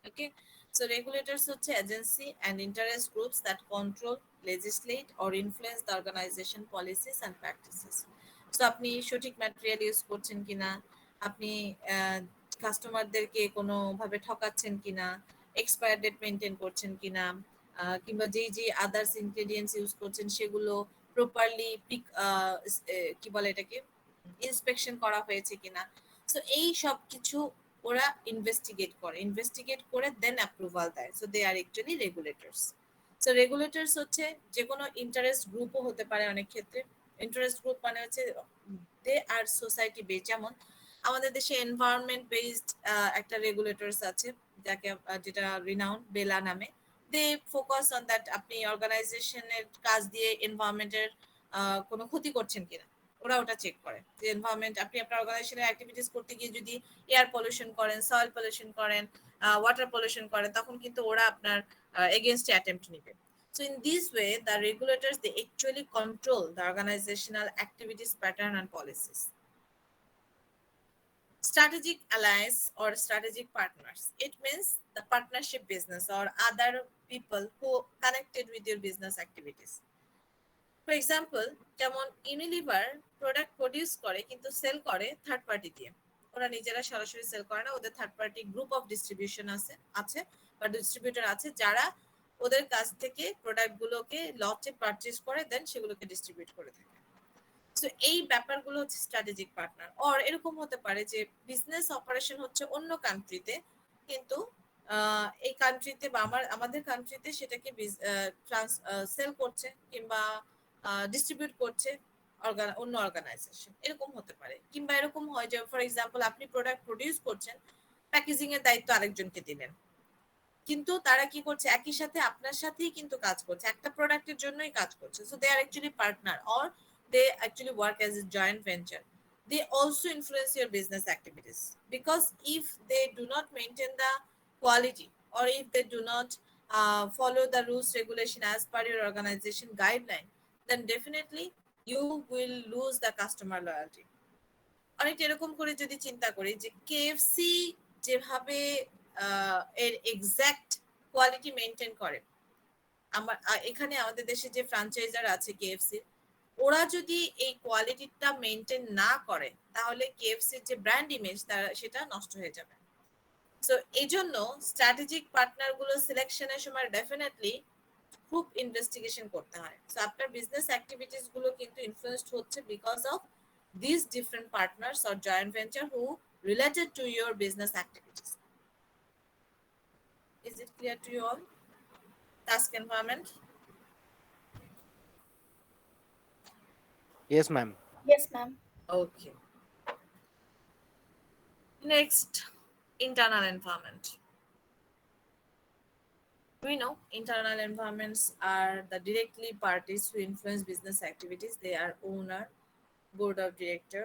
Okay. So regulators হচ্ছে agency and interest groups that control, legislate or influence the organization policies and practices. So আপনি সঠিক ম্যাটেরিয়াল ইউজ করছেন কিনা, আপনি কাস্টমারদেরকে কোনো ভাবে ঠকাচ্ছেন কিনা, এক্সপায়ার ডেট মেনটেন করছেন কিনা, কিংবা যেই আদার্স ইনগ্রেডিয়েন্টস ইউজ করছেন সেগুলো প্রপারলি কি বলে এটাকে ইন্সপেকশন করা হয়েছে কিনা। সো এই সব কিছু ওরা ইনভেস্টিগেট করে দেন অ্যাপ্রুভাল দেয়। So they are actually regulators. So regulators হচ্ছে যে কোনো ইন্টারেস্ট গ্রুপও হতে পারে অনেক ক্ষেত্রে। ইন্টারেস্ট গ্রুপ মানে হচ্ছে দে আর সোসাইটি বেসড, যেমন আমাদের দেশে এনভায়রনমেন্ট বেসড একটা রেগুলেটরস আছে যাকে যেটা রিনাউন্ড বেলা নামে। দে ফোকাস অন দ্যাট আপনি অর্গানাইজেশনের কাজ দিয়ে এনভায়রনমেন্টের কোনো ক্ষতি করছেন কিনা, ওরা ওটা চেক করে যে এনভায়রনমেন্ট আপনি আপনার অর্গানাইজেশনের অ্যাক্টিভিটিস করতে গিয়ে যদি এয়ার পলিউশন করেন, সয়েল পলিউশন করেন, ওয়াটার পলিউশন করেন, তখন কিন্তু ওরা আপনার এগেইনস্টে অ্যাটেম্পট নেবে। So in this way, the regulators they actually control the organizational activities, pattern, and policies. Strategic allies or strategic partners. It means the partnership business or other people who connected with your business activities. For example, যেমন Unilever product produce করে কিন্তু sell করে third party দিয়ে। ওরা নিজেরা সরাসরি sell করে না, ওদের third party group of distribution আছে বা ডিস্ট্রিবিউটর আছে যারা ওদের কাছ থেকে প্রোডাক্টগুলোকে লটে পারচেজ করে দেন সেগুলোকে ডিস্ট্রিবিউট করে থাকে। সো এই ব্যাপারগুলো হচ্ছে স্ট্র্যাটেজিক পার্টনার। অর এরকম হতে পারে যে বিজনেস অপারেশন হচ্ছে অন্য কান্ট্রিতে, কিন্তু এই কান্ট্রিতে বা আমাদের কান্ট্রিতে সেটাকে সেল করছে কিংবা ডিস্ট্রিবিউট করছে অন্য অর্গানাইজেশন, এরকম হতে পারে। কিংবা এরকম হয় যে ফর এক্সাম্পল আপনি প্রোডাক্ট প্রডিউস করছেন, প্যাকেজিং এর দায়িত্ব আরেকজনকে দিলেন, কিন্তু তারা কি করছে একই সাথে আপনার সাথেই কিন্তু কাজ করছে, একটা প্রোডাক্টের জন্যই কাজ করছে। So they are actually partner or they actually work as a joint venture. They also influence your business activities because if they do not maintain the quality or if they do not follow the rules regulation as per your organization guideline, then definitely you will lose the customer loyalty. অনেকটা এরকম করে যদি চিন্তা করি যে KFC যেভাবে এর exact quality maintain করে, এখানে আমাদের দেশে যে ফ্র্যাঞ্চাইজার আছে কেএফসি, ওরা যদি এই কোয়ালিটিটা মেনটেন না করে তাহলে কেএফসির যে ব্র্যান্ড ইমেজ সেটা নষ্ট হয়ে যাবে। সো এই জন্য স্ট্র্যাটেজিক পার্টনার গুলো সিলেকশনের সময় ডেফিনেটলি খুব ইনভেস্টিগেশন করতে হয়। সো আপনার বিজনেস অ্যাক্টিভিটিস গুলো কিন্তু ইনফ্লুয়েন্সড হচ্ছে because of these different partners or joint venture who related to your business activities. Is it clear to you all? Task environment. Yes, ma'am. Yes, ma'am. Okay. Next, internal environment. We know internal environments are the directly parties who influence business activities. They are owner, board of director,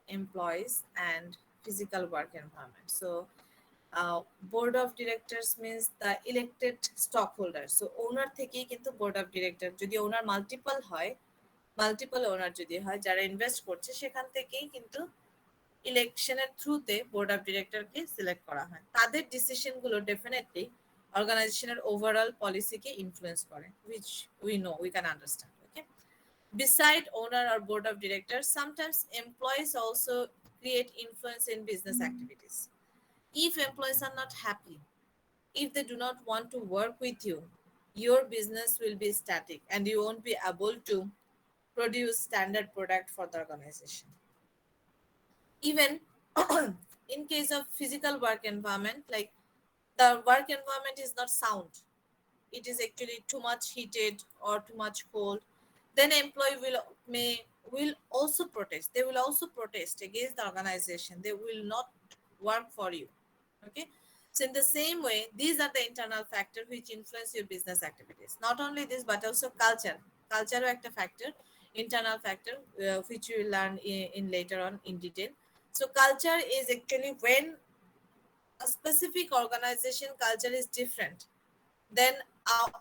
employees, and physical work environment. So, board of directors means the elected stockholders. So, owner থেকেই কিন্তু board of director, যদি owner multiple ওনার যদি হয় যারা invest করছে, সেখান থেকেই কিন্তু ইলেকশনের থ্রুতে বোর্ড অফ ডিরেক্টরকে সিলেক্ট করা হয়। তাদের ডিসিশন গুলো ডেফিনেটলি অর্গানাইজেশনের ওভারঅল পলিসিকে ইনফ্লুয়েন্স করে, which we know, we can understand. Okay, Beside owner or board of directors, sometimes employees also create influence in business activities. If employees are not happy, if they do not want to work with you, your business will be static and you won't be able to produce standard product for the organization. Even in case of physical work environment, like the work environment is not sound, it is actually too much heated or too much cold, then employee will also protest. They will also protest against the organization. They will not work for you. Okay. So in the same way, these are the internal factors which influence your business activities. Not only this, but also culture. Culture is a factor, internal factor, which you will learn in later on in detail. So culture is actually when a specific organization culture is different, then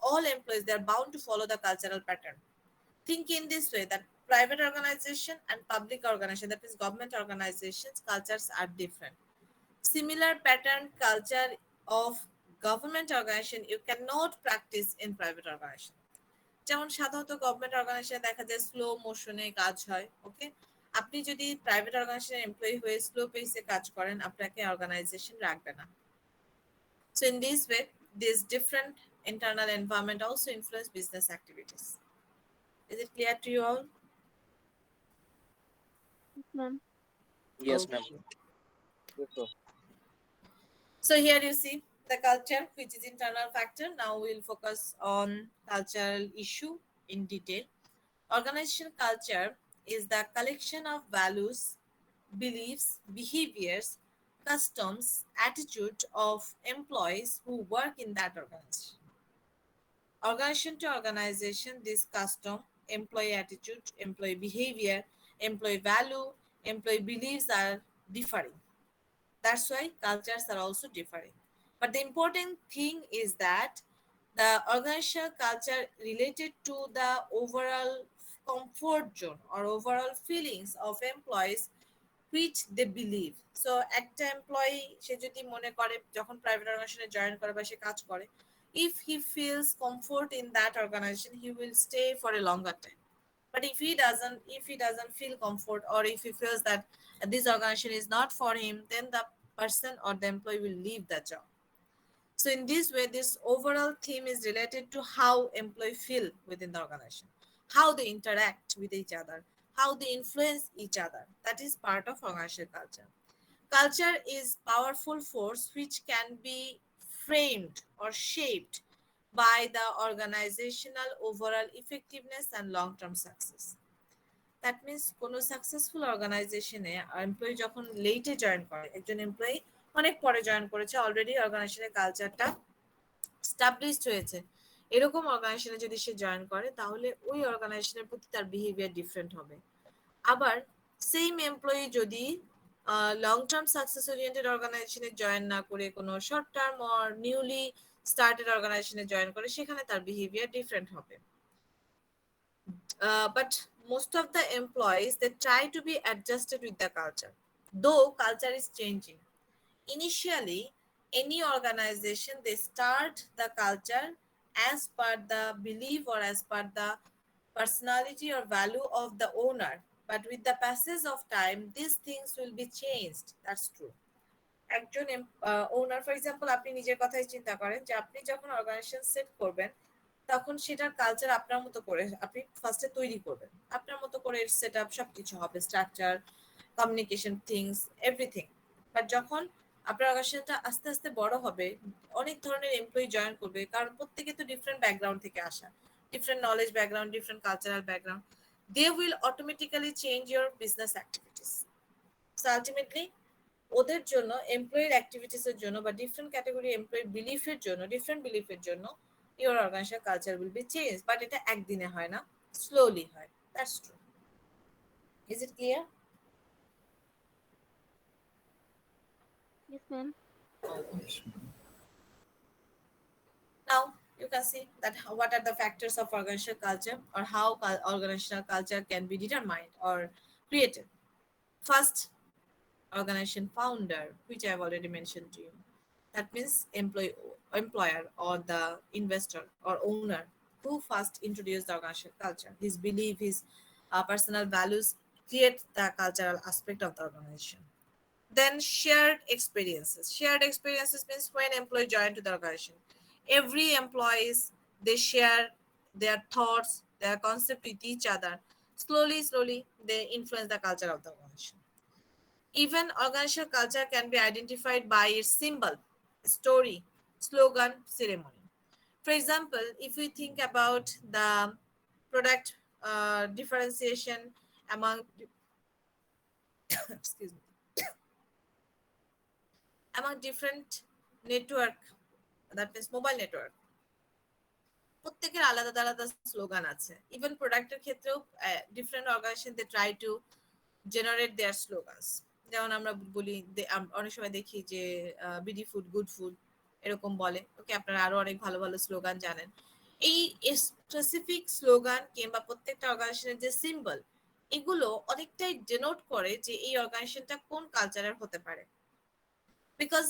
all employees, they are bound to follow the cultural pattern. Think in this way that private organization and public organization, that means government organizations, cultures are different. Similar pattern culture of government organization you cannot practice in private organization. যেমন সাধারণত government অর্গানাইজেশনে দেখা যায় slow মোশনে কাজ হয়, ওকে। আপনি যদি private অর্গানাইজেশনের এমপ্লয়ি হয়ে স্লো পেসে কাজ করেন, আপনাকে অর্গানাইজেশন রাখবে না। So in this way, this different internal environment also influence business activities. Is it clear to you all? Yes, ma'am. Yes, ma'am. Okay. So here you see the culture, which is internal factor. Now we'll focus on cultural issue in detail. Organization culture is the collection of values, beliefs, behaviors, customs, attitude of employees who work in that organization. Organization to organization, this custom, employee attitude, employee behavior, employee value, employee beliefs are differing. That's why cultures are also differing. But the important thing is that the organizational culture related to the overall comfort zone or overall feelings of employees which they believe. So একটা employee সে যদি মনে করে যখন private অর্গানাইজেশনে join করে বা সে কাজ করে, if he feels comfort in that organization, he will stay for a longer time. But if he doesn't feel comfort, or if he feels that this organization is not for him, then the person or the employee will leave the job. So in this way, this overall theme is related to how employee feel within the organization, how they interact with each other, how they influence each other. That is part of organizational culture. Culture is powerful force which can be framed or shaped by the organizational overall effectiveness and long-term success. That means কোনো successful অর্গানাইজেশনে employee যখন লেটে join করে, একজন employee অনেক পরে join করেছে, already অর্গানাইজেশনের কালচারটা স্টাবলিশড হয়েছে, এরকম অর্গানাইজেশনে যদি সে জয়েন করে, তাহলে ওই অর্গানাইজেশনের প্রতি তার বিহেভিয়ার ডিফারেন্ট হবে। আবার সেম এমপ্লয়ি যদি লং টার্ম সাকসেস ওরিয়েন্টেড অর্গানাইজেশনে জয়েন না করে কোনো short term or newly started অর্গানাইজেশনে জয়েন করে, সেখানে তার বিহেভিয়ার ডিফারেন্ট হবে। But most of the employees, they try to be adjusted with the culture, though culture is changing. Initially, any organization, they start the culture as per the belief or as per the personality or value of the owner, but with the passage of time, these things will be changed. That's true. একজন ওনার, for example, আপনি নিজের কথাই চিন্তা করেন যে আপনি যখন organisation set করবেন, তখন সেটার কালচার আপনার মতো করে আপনি ফার্স্টে তৈরি করবেন, আপনার মতো করে সেট আপ সবকিছু হবে, structure, communication things, everything. But যখন আপনার অর্গানাইজেশনটা আস্তে আস্তে বড় হবে, অনেক ধরনের এমপ্লয়ি জয়েন করবে, কারণ প্রত্যেকে তো ডিফারেন্ট ব্যাকগ্রাউন্ড থেকে আসা, different knowledge background, different cultural background, they will automatically change your business activities. So ultimately ওদের জন্য, এমপ্লয়ির অ্যাক্টিভিটিসের জন্য বা ডিফারেন্ট ক্যাটাগরি এমপ্লয়ি বিলিফের জন্য, ডিফারেন্ট বিলিফের জন্য your organizational culture will be changed, but এটা একদিনে হয় না, slowly হয়. That's true. Is it clear? Yes, ma'am. Now you can see that what are the factors of organizational culture, or how organizational culture can be determined or created. First, organization founder, which I have already mentioned to you. That means employer or the investor or owner who first introduced the organizational culture. His belief, his personal values create the cultural aspect of the organization. Then shared experiences. Shared experiences means when employee join to the organization, every employees they share their thoughts, their concept with each other. Slowly, they influence the culture of the organization. Even organizational culture can be identified by its symbol, story, slogan, ceremony. For example, if we think about the product differentiation among excuse me, among different network, that means mobile network, প্রত্যেকের আলাদা আলাদা slogan আছে। Even প্রোডাক্টের ক্ষেত্রেও different organization they try to generate their slogans. যেমন আমরা বলি অনেক সময় দেখি যে বিডি ফুড গুড ফুড এরকম বলে। ওকে, আপনারা আরো অনেক ভালো ভালো স্লোগান জানেন। এই স্পেসিফিক স্লোগান কিংবা প্রত্যেকটা অর্গানাইজেশনের যে সিম্বল, এগুলো অনেকটাই ডেনোট করে যে এই অর্গানাইজেশনটা কোন কালচারের হতে পারে, because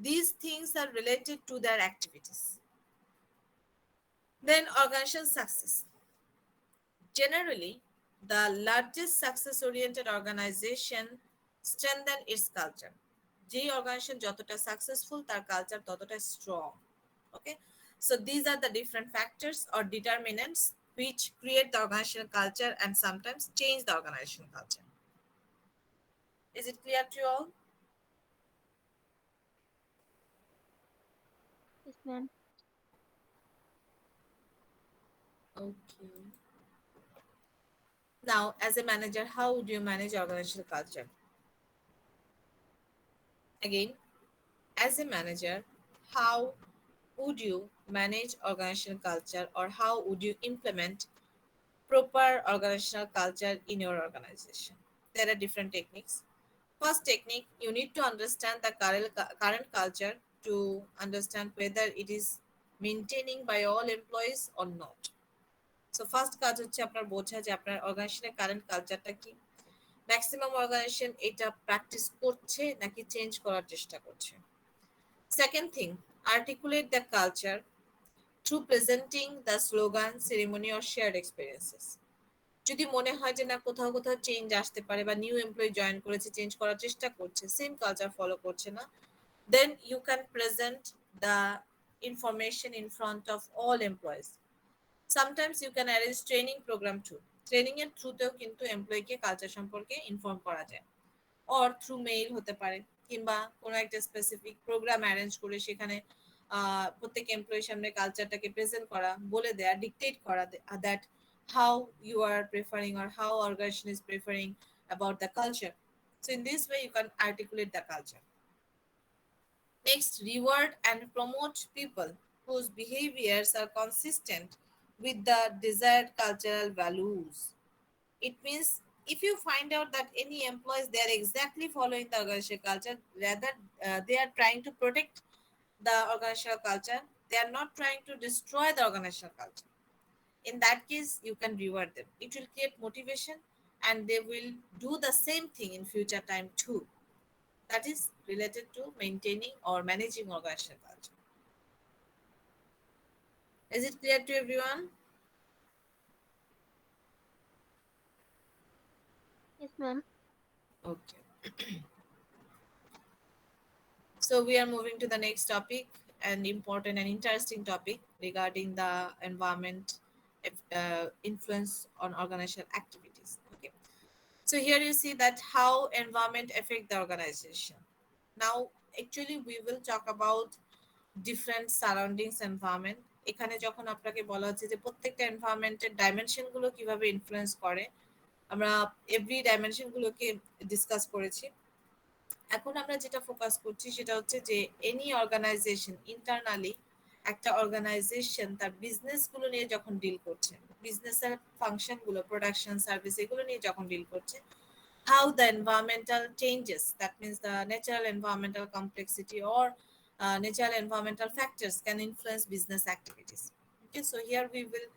this things are related to their activities. Then organizational success. Generally, the largest success-oriented organization strengthen its culture. যে organization যতটা successful তার culture ততটা strong. Okay, so these are the different factors or determinants which create the organizational culture and sometimes change the organizational culture. Is it clear to you all? Yes, ma'am. Okay. Now, as a manager, how would you manage organizational culture? Again, as a manager, how would you manage organizational culture, or how would you implement proper organizational culture in your organization? There are different techniques. First technique, you need to understand the current culture to understand whether it is maintaining by all employees or not. So first কাজ হচ্ছে আপনার বোঝা যে আপনার অর্গানাইজেশনের current কালচারটা কি। Maximum organisation এটা প্র্যাকটিস করছে নাকি চেঞ্জ করার চেষ্টা করছে। Second thing, articulate the culture through presenting the slogan, ceremony or shared experiences. যদি মনে হয় যে না কোথাও চেঞ্জ আসতে পারে বা নিউ এমপ্লয়ি জয়েন করেছে, চেঞ্জ করার চেষ্টা করছে, সেম কালচার ফলো করছে না, then you can present the information in front of all employees. Sometimes you can arrange training program too. Training এর থ্রুতেও কিন্তু এমপ্লয়িকে কালচার সম্পর্কে ইনফর্ম করা যায়, অর থ্রু মেইল হতে পারে, কিংবা কোনো একটা স্পেসিফিক প্রোগ্রাম অ্যারেঞ্জ করে সেখানে প্রত্যেক এমপ্লয়ির সামনে কালচারটাকে প্রেজেন্ট করা, বলে দেয়া, ডিকটেট করা that how you are preferring or how organization is preferring about the culture. So in this way you can articulate the culture. Next, reward and promote people whose behaviors are consistent with the desired cultural values. It means if you find out that any employees they are exactly following the organizational culture, rather they are trying to protect the organizational culture, they are not trying to destroy the organizational culture. In that case, you can reward them. It will create motivation and they will do the same thing in future time too. That is related to maintaining or managing organizational culture. Is it clear to everyone? Yes, ma'am. Okay. So we are moving to the next topic, an important and interesting topic regarding the environment influence on organizational activities. Okay. So here you see that how environment affect the organization. Now, actually, we will talk about different surroundings environment. এখানে যখন আপনাকে বলা হচ্ছে যে প্রত্যেকটা এনভায়রনমেন্টের dimension গুলো কিভাবে influence করে, আমরা এভরি ডাইমেনশন গুলোকে ডিসকাস করেছি। এখন আমরা যেটা ফোকাস করছি সেটা হচ্ছে যে এনি অর্গানাইজেশন ইন্টারনালি, একটা অর্গানাইজেশন তার বিজনেস গুলো নিয়ে যখন ডিল করছে, বিজনেসের ফাংশন গুলো, প্রোডাকশন, সার্ভিস, এগুলো নিয়ে যখন ডিল করছে, how the environmental changes, that means the natural environmental complexity or natural environmental factors can influence business activities. Okay, so here we will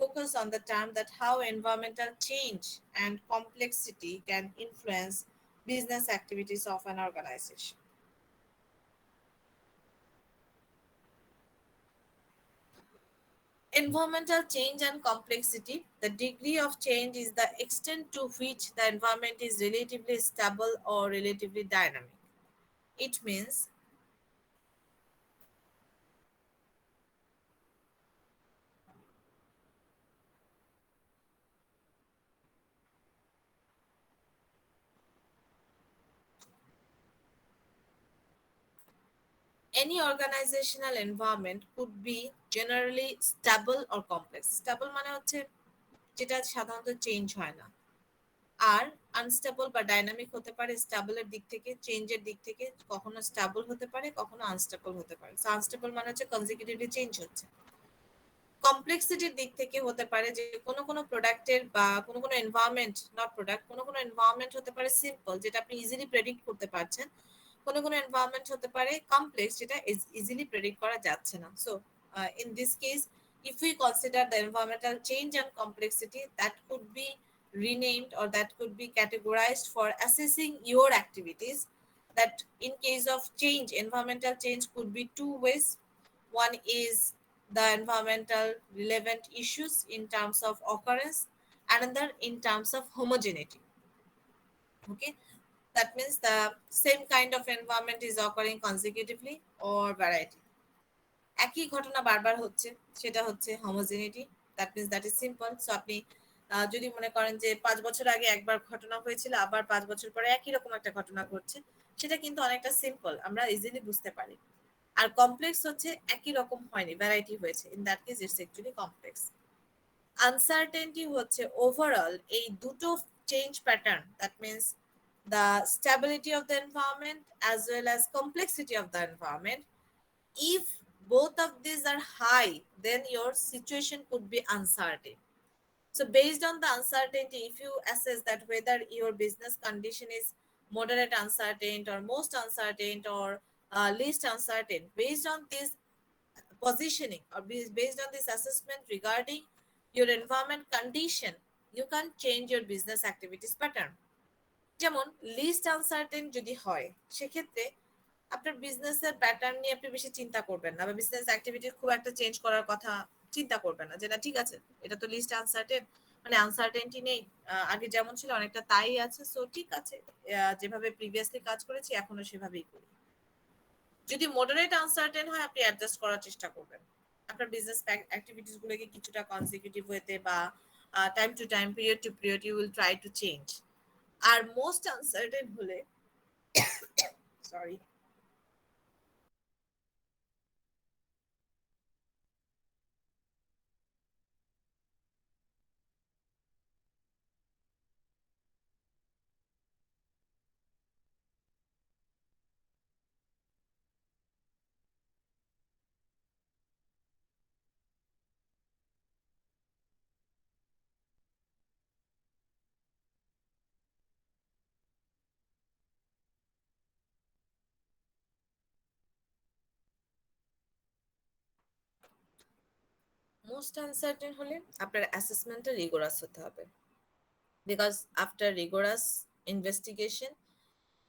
focus on the term that how environmental change and complexity can influence business activities of an organization. Environmental change and complexity. The degree of change is the extent to which the environment is relatively stable or relatively dynamic. It means any organizational environment could be generally stable or complex. Stable মানে হচ্ছে যেটা সাধারণত change হয় না, আর unstable বা dynamic হতে পারে স্টেবলের দিক থেকে, চেঞ্জের দিক থেকে কখনো স্টেবল হতে পারে, কখনো আনস্টেবল হতে পারে। সো আনস্টেবল মানে হচ্ছে কনজিকিউটিভলি চেঞ্জ হচ্ছে। কমপ্লেক্সিটির দিক থেকে হতে পারে যে কোনো কোনো প্রোডাক্টের বা কোনো কোনো এনভায়রনমেন্ট, নট প্রোডাক্ট, কোনো কোনো এনভায়রনমেন্ট হতে পারে সিম্পল যেটা আপনি ইজিলি প্রেডিক্ট করতে পারছেন, কোনো কোনো এনভায়রনমেন্ট হতে পারে কমপ্লেক্স যেটা ইজিলি প্রেডিক্ট করা যাচ্ছে না। So in this case, if we consider the environmental change and complexity, that could be renamed or that could be categorized for assessing your activities. That in case of change, environmental change could be two ways. One is the environmental relevant issues in terms of occurrence, another in terms of homogeneity. Okay, that means the same kind of environment is occurring consecutively or variety. একই ঘটনা বারবার হচ্ছে, সেটা হচ্ছে homogeneity. That means that is simple. So আপনি যদি মনে করেন যে 5 বছর আগে একবার ঘটনা হয়েছিল, আবার 5 বছর পরে একই রকম একটা ঘটনা ঘটছে, সেটা কিন্তু অনেকটা সিম্পল, আমরা ইজিলি বুঝতে পারি। আর কমপ্লেক্স হচ্ছে একই রকম হয়নি, ভ্যারাইটি হয়েছে, in that case it's actually complex. Uncertainty হচ্ছে ওভারঅল এই দুটো change pattern, that means the stability of the environment as well as complexity of the environment. If both of these are high, then your situation could be uncertain. So based on the uncertainty, if you assess that whether your business condition is moderate uncertain or most uncertain or least uncertain, based on this positioning or based on this assessment regarding your environment condition, you can change your business activities pattern. যেমন list uncertain যদি হয়, সেক্ষেত্রে আপনার বিজনেসের pattern নিয়ে আপনি বেশি চিন্তা করবেন না, বা বিজনেস অ্যাক্টিভিটি খুব একটা চেঞ্জ করার কথা চিন্তা করবেন না, যেটা ঠিক আছে, এটা তো লিস্ট আনসার্টেন, মানে আনসার্টেনটি নেই, আগে যেমন ছিল অনেকটা তাই আছে, সো ঠিক আছে, যেভাবে প্রিভিয়াসলি কাজ করেছি এখনো সেভাবেই করি। যদি মডারেট আনসার্টেন হয়, আপনি অ্যাডজাস্ট করার চেষ্টা করবেন, আপনার বিজনেস অ্যাক্টিভিটিস গুলোকে কিছুটা কনজিকিউটিভ ওয়েতে বা time to time, period to period you will try to change. আর মোস্ট আনসার্টেন হলে সরি মোস্ট আনসার্টেন হলে আপনার অ্যাসেসমেন্টটা রিগোরাস হতে হবে, because after rigorous investigation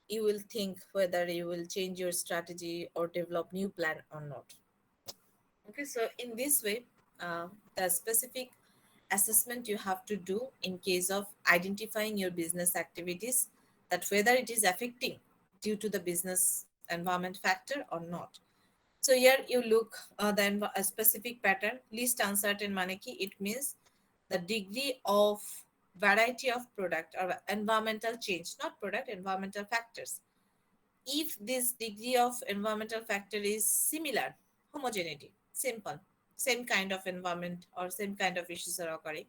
you will think whether you will change your strategy or develop new plan or not. Okay, so in this way, the specific assessment you have to do in case of identifying your business activities, that whether it is affecting due to the business environment factor or not. So here you look a specific pattern. Least uncertain mane ki, it means the degree of variety of product or environmental change, not product, environmental factors. If this degree of environmental factor is similar, homogeneity, simple, same kind of environment or same kind of issues are occurring,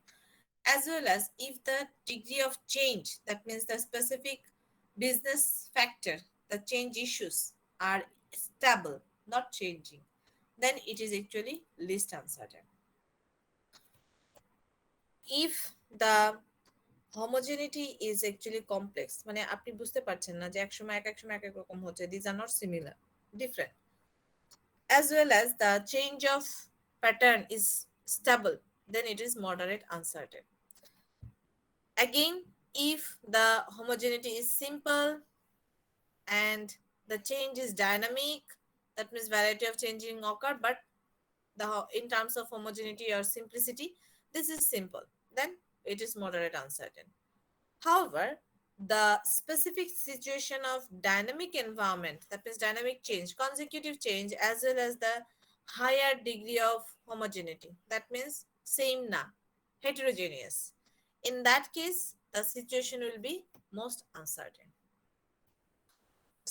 as well as if the degree of change, that means the specific business factor, the change issues are stable, not changing, then it is actually least uncertain. If the homogeneity is actually complex, মানে আপনি বুঝতে পারছেন না যে এক সময় এক সময় এক রকম হচ্ছে, these are not similar, different, as well as the change of pattern is stable, then it is moderate uncertain. Again, if the homogeneity is simple and the change is dynamic, that means variety of changing occur, but in terms of homogeneity or simplicity, this is simple. Then it is moderate uncertain. However, the specific situation of dynamic environment, that means dynamic change, consecutive change, as well as the higher degree of homogeneity, that means same na, heterogeneous. In that case, the situation will be most uncertain.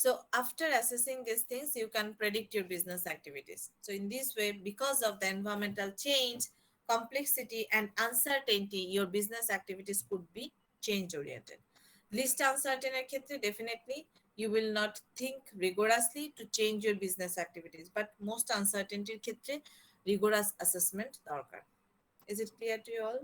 So after assessing these things, you can predict your business activities. So in this way, because of the environmental change, complexity, and uncertainty, your business activities could be change oriented. Least uncertain ক্ষেত্রে definitely you will not think rigorously to change your business activities, but most uncertainty ক্ষেত্রে rigorous assessment দরকার. Is it clear to you all?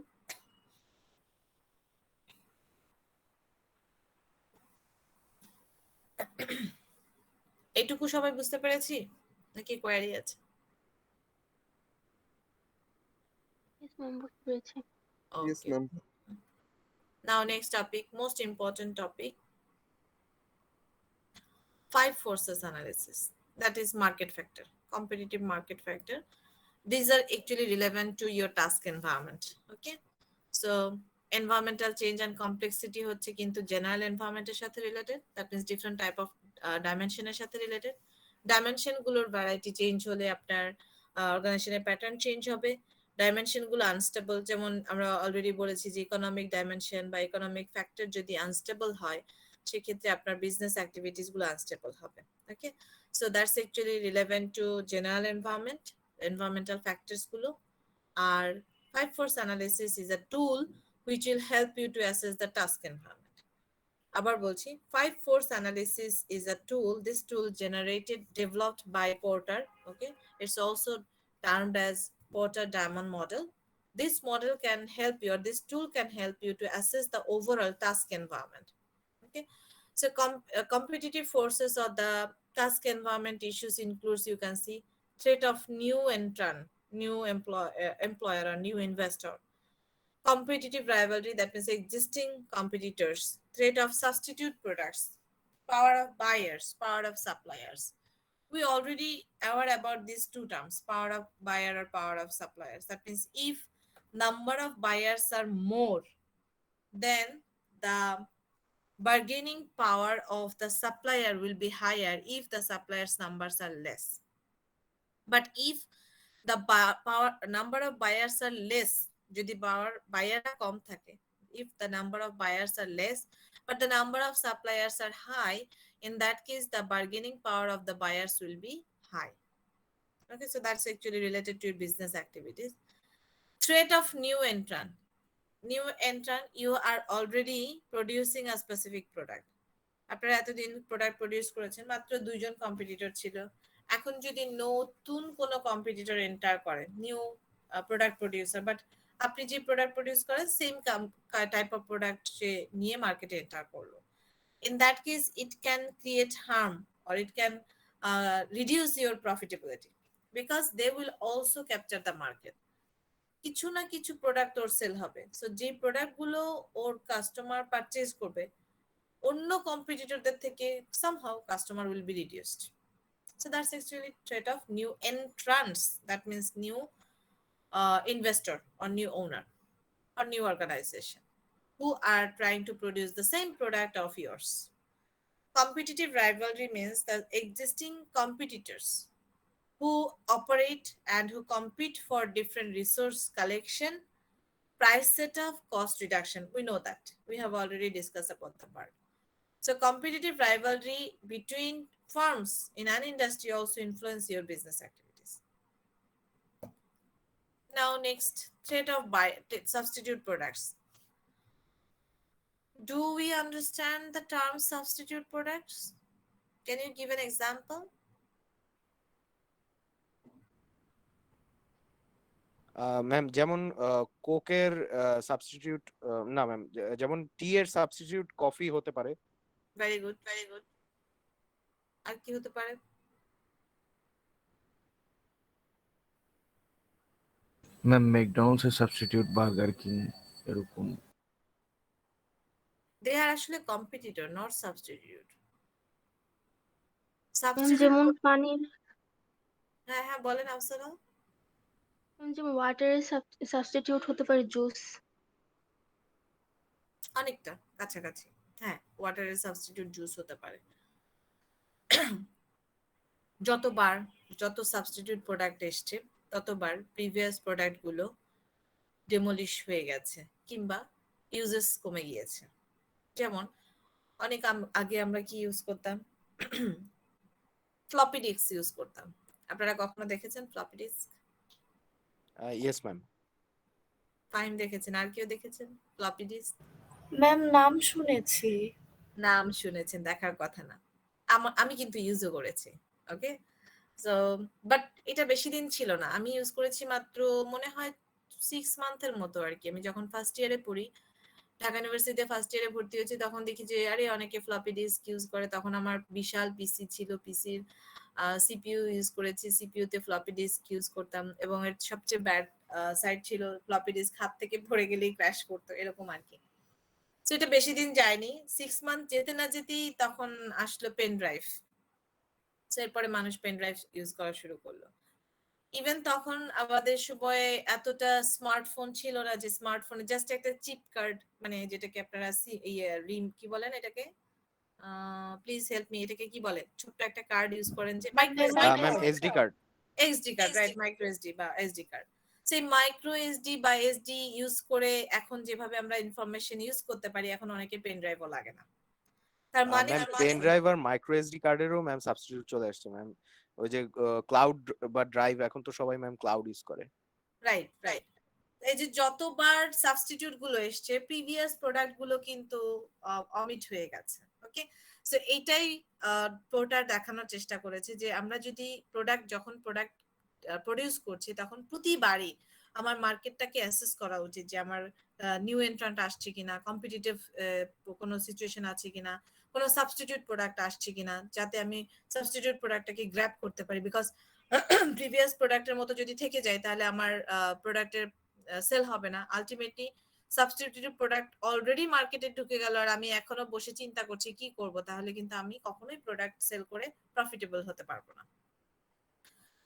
এইটুকু সবাই বুঝতে পেরেছি নাকি query আছে? Yes, ma'am. বুঝতে পেরেছি। Yes, Okay. ma'am. Now next topic, most important topic, 5 forces analysis. That is market factor, competitive market factor. These are actually relevant to your task environment. Okay. So environmental change and complexity হচ্ছে কিন্তু general environment এর সাথে related. That means different type of dimension এর সাথে related. Dimension গুলোর variety change হলে আপনার organization pattern change হবে। ডাইমেনশন গুলো আনস্টেবল, যেমন আমরা অলরেডি বলেছি যে ইকোনমিক ডাইমেনশন বা ইকোনমিক ফ্যাক্টর যদি আনস্টেবল হয়, সেক্ষেত্রে আপনার বিজনেস অ্যাক্টিভিটিস গুলো আনস্টেবল হবে। Okay, so that's actually relevant to general environment, environmental factors গুলো। আর 5 force analysis is a tool which will help you to assess the task environment. আবার বলছি, 5 force analysis is a tool. This tool developed by Porter. Okay, it's also termed as Porter Diamond model. This model can help you, or this tool can help you to assess the overall task environment. Okay, so competitive forces or the task environment issues includes, you can see, threat of new entrant, new employer or new investor, competitive rivalry, that means existing competitors, threat of substitute products, power of buyers, power of suppliers. We already aware about these two terms, power of buyer or power of suppliers. That means if number of buyers are more, then the bargaining power of the supplier will be higher if the suppliers numbers are less. But if the power number of buyers are less, যদি বায়াররা কম থাকে, if the number of buyers are less but the number of suppliers are high, in that case the bargaining power of the buyers will be high. Okay, so that's actually related to your business activities. Threat of new entrant. New entrant, you are already producing a specific product. আপনারা এতদিন product produce করেছেন, মাত্র 2 জন competitor ছিল। এখন যদি নতুন কোনো competitor enter করে, নিউ প্রোডাক্ট প্রডিউসার, বাট আপনি যে প্রোডাক্ট প্রডিউস করেন সেম টাইপ অফ প্রোডাক্ট সে নিয়ে মার্কেটে এন্টার করলো, in that case it can create harm or it can reduce your profitability because they will also capture the market. কিছু না কিছু product ওর sell হবে, সো যে প্রোডাক্ট গুলো ওর কাস্টমার পারচেজ করবে অন্য কম্পিটিটরদের থেকে somehow customer will be reduced. So that's actually threat of new entrants. That means new investor or new owner or new organization who are trying to produce the same product of yours. Competitive rivalry means that existing competitors who operate and who compete for different resource collection, price setup, cost reduction. We know that. We have already discussed about the part. So competitive rivalry between firms in an industry also influence your business activities. Now next, threat of substitute products. Do we understand the term substitute products? Can you give an example? Ma'am যেমন কোকের substitute, না ma'am, যেমন টি এর substitute coffee হতে পারে। Very good, very good. আর কি হতে পারে? Ma'am McDonald's এর সাবস্টিটিউট বার্গার কিং এরকম। They are actually competitor, not substitute. Ma'am যেমন পানির, হ্যাঁ হ্যাঁ বলেন আফসানা। যেমন ওয়াটারের সাবস্টিটিউট হতে পারে জুস। অনেকটা কাছাকাছি। হ্যাঁ, ওয়াটারের সাবস্টিটিউট জুস হতে পারে। যতবার যত সাবস্টিটিউট প্রোডাক্ট এসছে ততবার প্রিভিয়াস প্রোডাক্টগুলো ডেমোলিশ হয়ে গেছে কিংবা ইউজেস কমে গিয়েছে। যেমন অনেক আগে আমরা কি ইউজ করতাম? ফ্লপি ডিস্ক ইউজ করতাম। আপনারা কখনো দেখেছেন floppy disk? Yes ma'am. Fine দেখেছেন, আর কেউ দেখেছেন ফ্লপি ডিস্ক? ম্যাম নাম শুনেছি। নাম শুনেছেন, দেখার কথা না। আমি কিন্তু ইউজও করেছি। ওকে, সো বাট এটা বেশি দিন ছিল না। আমি ইউজ করেছি মাত্র মনে হয় 6 মান্থের মতো আর কি। আমি যখন ফার্স্ট ইয়ারে পড়ি, ঢাকা ইউনিভার্সিটিতে ফার্স্ট ইয়ারে ভর্তি হয়েছি, তখন দেখি যে আরে অনেকে ফ্লপি ডিস্ক ইউজ করে। তখন আমার বিশাল পিসি ছিল, পিসির সিপিইউ ইউজ করেছি, সিপিইউ তে ফ্লপি ডিস্ক ইউজ করতাম এবং এর সবচেয়ে ব্যাড সাইড ছিল ফ্লপি ডিস্ক হাত থেকে পড়ে গেলেই ক্র্যাশ করতো, এরকম আর কি। সো এটা বেশি দিন যায়নি, 6 মান্থ যেতে না যেতেই তখন আসলো পেন ড্রাইভ। সো এরপরে মানুষ পেন ড্রাইভ ইউজ করা শুরু করলো। ইভেন তখন আমাদের সময়ে এতটা স্মার্টফোন ছিল না যে স্মার্টফোনে জাস্ট একটা চিপ কার্ড, মানে যেটাকে আপনারা রিম কি বলেন এটাকে, প্লিজ হেল্প মি, এটাকে কি বলে, ছোট্ট একটা কার্ড ইউজ করেন যে micro ma'am SD card. SD card, right, micro SD বা এসডি কার্ড। সেই মাইক্রো এসডি বা এসডি ইউজ করে এখন যেভাবে আমরা ইনফরমেশন ইউজ করতে পারি, এখন অনেকে পেন ড্রাইভও লাগে না। তার মানে ম্যাম পেন ড্রাইভ আর মাইক্রো এসডি কার্ডেরও ম্যাম সাবস্টিটিউট চলে আসছে ম্যাম। ওই যে ক্লাউড বা ড্রাইভ, এখন তো সবাই ম্যাম ক্লাউড ইউজ করে। Right right. এই যে যতবার সাবস্টিটিউট গুলো এসছে, প্রিভিয়াস প্রোডাক্ট গুলো কিন্তু অমিট হয়ে গেছে। ওকে, সো এইটাই পোর্টার দেখানোর চেষ্টা করেছে যে আমরা যদি যখন প্রোডাক্ট প্রডিউস করছি, তখন প্রতিবারই আমার মার্কেটটাকে অ্যাসেস করা উচিত যে আমার নিউ এন্ট্রান্ট আসছে কিনা, কম্পিটিটিভ কোনো সিচুয়েশন আছে কিনা, কোনো সাবস্টিটিউট প্রোডাক্ট আসছে কিনা, যাতে আমি সাবস্টিটিউট প্রোডাক্টটাকে গ্র্যাব করতে পারি। বিকজ প্রিভিয়াস প্রোডাক্টের মতো যদি থেকে যায়, তাহলে আমার প্রোডাক্টের সেল হবে না। আলটিমেটলি সাবস্টিটিউট প্রোডাক্ট অলরেডি মার্কেটে ঢুকে গেল আর আমি এখনো বসে চিন্তা করছি কি করব, তাহলে কিন্তু আমি কখনোই প্রোডাক্ট সেল করে প্রফিটেবল হতে পারবো না।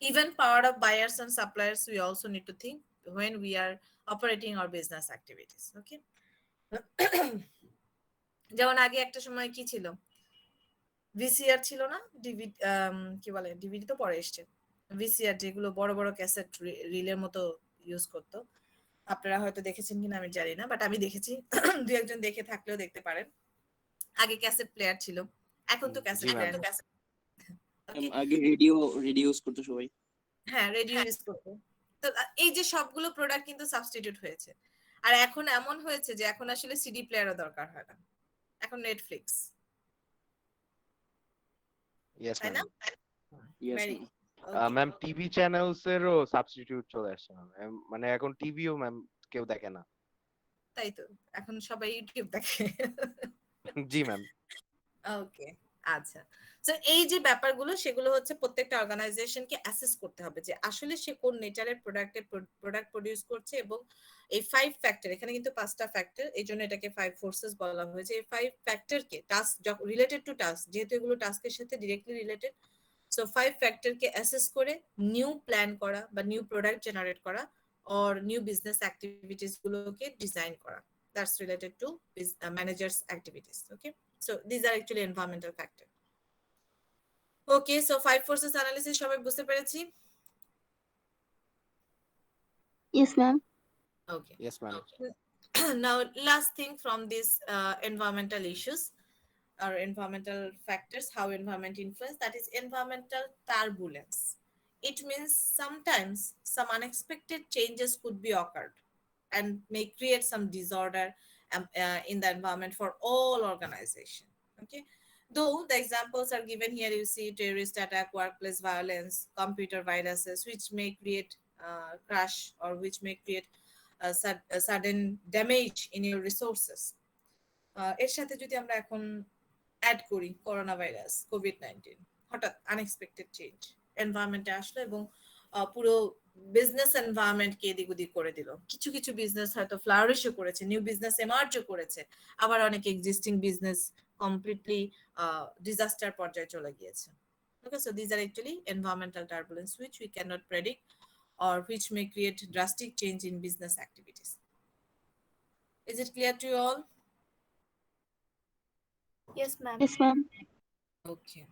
Even power of buyers and suppliers, we also need to think when we are operating our business activities. Okay. যেমন আগে একটা সময় কি ছিল, ভিসিআর ছিল না, ডিভিডি, কি বলে, ডিভিডি তো পরে এসছে, ভিসিআর যেগুলো বড় বড় ক্যাসেট রিলের মতো ইউজ করতো। আপনারা হয়তো দেখেছেন কিনা আমি জানি না, বাট আমি দেখেছি। দু একজন দেখে থাকলেও দেখতে পারেন। আগে ক্যাসেট প্লেয়ার ছিল, এখন তো ক্যাসেট প্লেয়ার। আগে রেডিও ইউজ করতো সবাই। হ্যাঁ, রেডিও ইউজ করতো। তো এই যে সবগুলো প্রোডাক্ট কিন্তু সাবস্টিটিউট হয়েছে। আর এখন এমন হয়েছে যে এখন আসলে সিডি প্লেয়ারও দরকার হয় না, এখন নেটফ্লিক্স, ইয়েস তাই না? Yes Very ma'am. okay. Ma'am TV channels এরও সাবস্টিটিউট চলে আসছে ম্যাম। মানে এখন টিভিও ম্যাম কেউ দেখে না। তাই তো, এখন সবাই ইউটিউব দেখে। জি ম্যাম। ওকে, আচ্ছা। সো এই যে ব্যাপারগুলো, সেগুলো হচ্ছে প্রত্যেকটা অর্গানাইজেশনকে অ্যাসেস করতে হবে যে আসলে সে কোন নেচারের প্রোডাক্ট প্রডিউস করছে। এবং এই 5 ফ্যাক্টর, এখানে কিন্তু 5টা ফ্যাক্টর, এই জন্য এটাকে 5 ফোর্সেস বলা হয়েছে। এই 5 ফ্যাক্টরকে টাস্ক রিলেটেড টু টাস্ক, যেহেতু এগুলো টাস্কের সাথে ডিরেক্টলি রিলেটেড, সো 5 ফ্যাক্টরকে অ্যাসেস করে নিউ প্ল্যান করা বা নিউ প্রোডাক্ট জেনারেট করা অর নিউ বিজনেস অ্যাক্টিভিটিস গুলোকে ডিজাইন করা, that's related to managers activities. Okay, so these are actually environmental factor. Okay, so 5 forces analysis সবাই বুঝতে পেরেছি? Yes, ma'am. Okay. Yes ma'am. Now last thing from these environmental issues or environmental factors, how environment influence, that is environmental turbulence. It means sometimes some unexpected changes could be occurred and may create some disorder in the environment for all organization. Okay, though the examples are given here, you see terrorist attack, workplace violence, computer viruses, which may create crash or which may create a sudden damage in your resources. এর সাথে যদি আমরা এখন add করি corona virus, COVID-19, হঠাৎ unexpected change এনভায়রনমেন্টে আসলো এবং পুরো বিজনেস এনভায়রনমেন্টকে এদিক ওদিক করে দিল। কিছু কিছু বিজনেস হয়তো ফ্লারিশও করেছে, নিউ বিজনেস এমার্জও করেছে, আবার অনেক এক্সিস্টিং বিজনেস কমপ্লিটলি ডিজাস্টার পর্যায়ে চলে গিয়েছে। Okay, so this are actually environmental turbulence which we cannot predict or which may create drastic change in business activities. Is it clear to you all? Yes, ma'am. Yes, ma'am. Okay.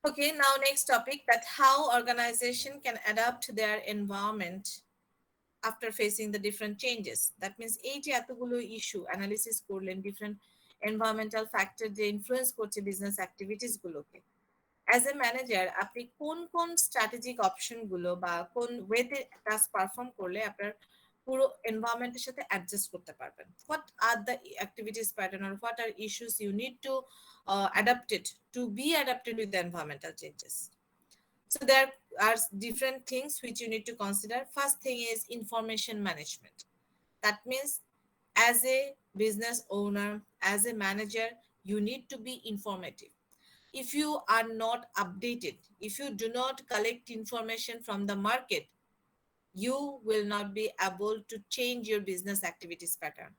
Okay, now next topic, that how organization can adapt their environment after facing the different changes. That means এই যে এতগুলো issue analysis করলেন, different environmental factor যে influence করছে business activities গুলোকে, as a manager আপনি কোন কোন স্ট্র্যাটেজিক অপশন গুলো বা কোন ওয়েতে টাস্ক পারফর্ম করলে আপনার পুরো এনভায়রনমেন্টের সাথে অ্যাডজাস্ট করতে পারবেন? What are the activities pattern or what are issues you need to adapted to be adapted with the environmental changes? So there are different things which you need to consider. First thing is information management. That means as a business owner, as a manager, you need to be informative. If you are not updated, if you do not collect information from the market, you will not be able to change your business activities pattern.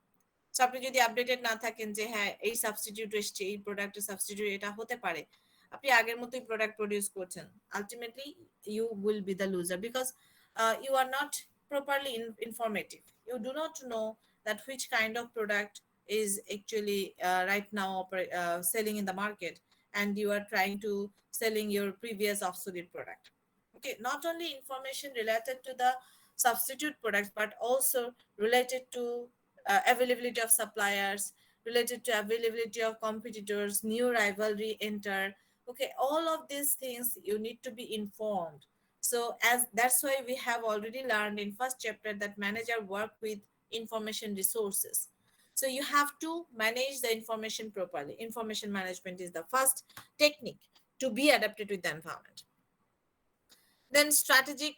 So আপনি যদি updated না থাকেন যে হ্যাঁ এই substitute এসছে, এই প্রোডাক্টের সাবস্টিটিউট এটা হতে পারে, আপনি আগের মতোই প্রোডাক্ট প্রডিউস করছেন, ultimately you will be the loser because you are not properly informative. You do not know that which kind of product is actually right now selling in the market, and you are trying to selling your previous obsolete product. Okay, not only information related to the substitute products but also related to availability of suppliers, related to availability of competitors, new rivalry enter. Okay, all of these things you need to be informed. So as that's why we have already learned in first chapter that manager work with information resources. So you have to manage the information properly. Information management is the first technique to be adapted with the environment. Then strategic